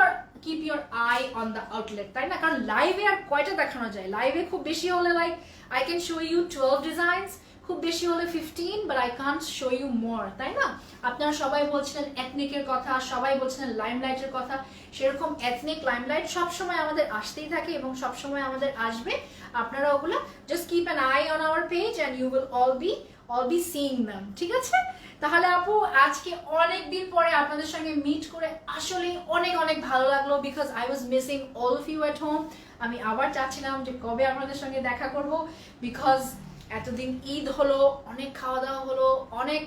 your eye on the outlet, তাই না? কারণ লাইভে আর কয়টা দেখানো যায়, লাইভে খুব বেশি হলে like I can show you 12 designs, খুব বেশি হলে 15, but I can't show you more, তাই না? আপনারা সবাই বলছিলেন এথনিকের কথা, সবাই বলছিলেন লাইমলাইটের কথা, সেরকম এথনিক লাইমলাইট সবসময় আমাদের আসতেই থাকে এবং সবসময় আমাদের আসবে। আপনারা ওগুলো just keep an eye on our page and you will all be seeing them, ঠিক আছে? তাহলে আপু আজকে অনেক দিন পরে আপনাদের সঙ্গে মিট করে আসলে অনেক অনেক ভালো লাগলো, because I was missing all of you at home. আমি আবার চাচ্ছিলাম যে কবে আপনাদের সঙ্গে দেখা করব, বিকজ এতদিন ঈদ হলো, অনেক খাওয়া দাওয়া হলো, অনেক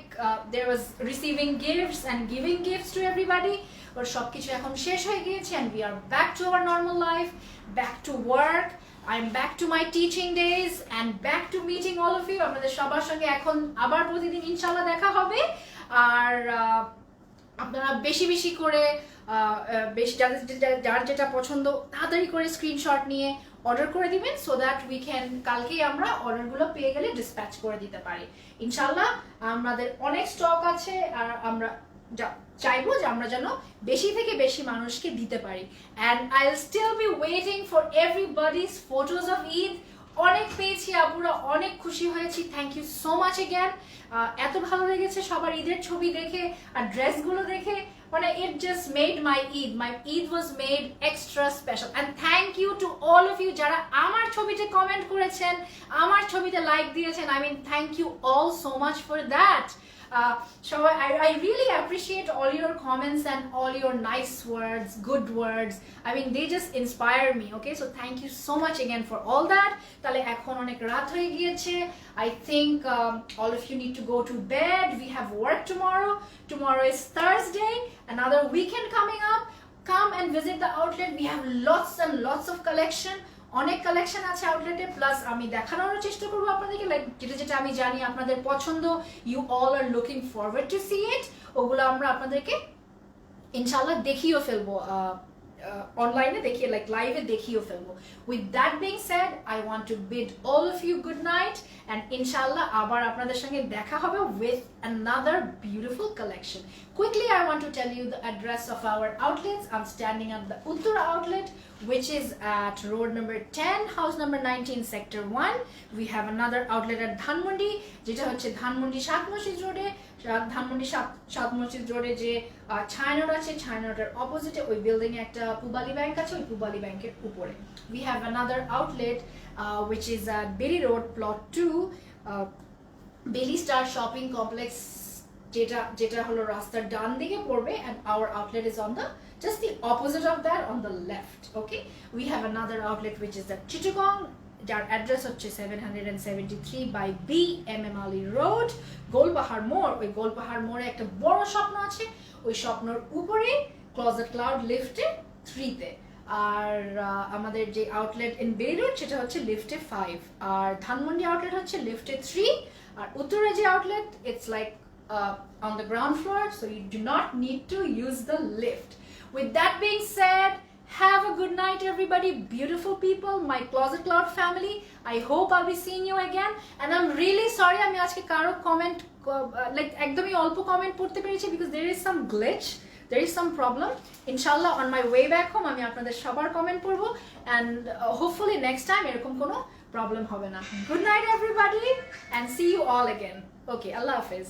there was receiving gifts and giving gifts to everybody, but সবকিছু এখন শেষ হয়ে গিয়েছে and we are back to our normal life, back to work, I'm back to my teaching days and back to meeting all of you. আপনাদের সবার সঙ্গে এখন আবার প্রতিদিন ইনশাআল্লাহ দেখা হবে। আর আপনারা বেশি বেশি করে যার যেটা পছন্দ তাড়াতাড়ি করে স্ক্রিনশট নিয়ে অর্ডার করে দিবেন, সো দ্যাট উই ক্যান কালকেই আমরা অর্ডারগুলো পেয়ে গেলে ডিসপ্যাচ করে দিতে পারি ইনশাআল্লাহ। আমাদের অনেক স্টক আছে আর আমরা চাইবো যে আমরা যেন বেশি থেকে বেশি মানুষকে দিতে পারি। And I will still be waiting for everybody's photos of Eid. অনেক পেয়েছি আপুরা, অনেক খুশি হয়েছি, thank you so much again. এত ভালো লেগেছে সবার ঈদের ছবি দেখে আর ড্রেসগুলো দেখে, মানে it just made my Eid was made extra special, and thank you to all of you যারা আমার ছবিতে কমেন্ট করেছেন, আমার ছবিতে লাইক দিয়েছেন, I mean thank you all so much for that. সবাই I really appreciate all your comments and all your nice words, good words. I mean, they just inspire me. Okay, so thank you so much again for all that. তাহলে এখন অনেক রাত হয়ে গিয়েছে. I think all of you need to go to bed. We have work tomorrow. Tomorrow is Thursday. Another weekend coming up. Come and visit the outlet. We have lots and lots of collection. অনেক collection আছে আউটলেটে, plus আমি দেখানোর চেষ্টা করবো আপনাদেরকে, like যেটা যেটা আমি জানি আপনাদের পছন্দ, you all are looking forward to see it, ওগুলো আমরা আপনাদেরকে ইনশাআল্লাহ দেখিয়েও ফেলবো, অনলাইনে দেখিয়ে, লাইক লাইভে দেখিয়েও ফেলবো. With that being said, I want to bid all of you good night, and ইনশাআল্লাহ আবার আপনাদের সঙ্গে দেখা হবে with another beautiful collection. Quickly, I want to tell you the address of our outlets. I'm standing at the Uttara outlet, which is at road number 10, house number 19, sector 1. We have another outlet at Dhanmondi, যেটা হচ্ছে ধানমন্ডি সাত মসজিদ রোডে, ধানমন্ডি সাত মসজিদ রোডে যে ছায়নট আছে, ছায়নটের অপোজিটে ওই বিল্ডিং এ একটা পুবালি ব্যাংক আছে, ওই পুবালি ব্যাংকের উপরে. We have another outlet which is at Berry Road, plot 2, Bailey Star Shopping Complex, যেটা হলো রাস্তার ডান দিকে পড়বে, and our outlet is on the just the opposite of that, on the left. Okay, we have another outlet which is at Chittagong, যার address হচ্ছে 773 by B MM Ali Road, Golpahar মোড়. ওই গোলপাহাড় মোড়ে একটা বড় স্বপ্ন আছে, ওই স্বপ্নর উপরে ক্লোজেট ক্লাউড লিফটে 3-তে. আর আমাদের যে আউটলেট ইন বেরি রোড সেটা হচ্ছে লিফটে 5, আর ধানমন্ডি আউটলেট হচ্ছে লিফটে 3, আর উত্তরে যে outlet it's like on the ground floor, so you do not need to use the lift. With that being said, have a good night everybody, beautiful people, my Closet Cloud family. I hope I'll be seeing you again, and I'm really sorry আমি আজকে কারো comment like একদমই অল্প comment পড়তে পেরেছি, because there is some glitch, there is some problem. Inshallah on my way back home আমি আপনাদের সবার কমেন্ট পড়বো, and hopefully next time এরকম কোনো প্রবলেম হবে না. Good night everybody, and see you all again. Okay, Allah Hafiz.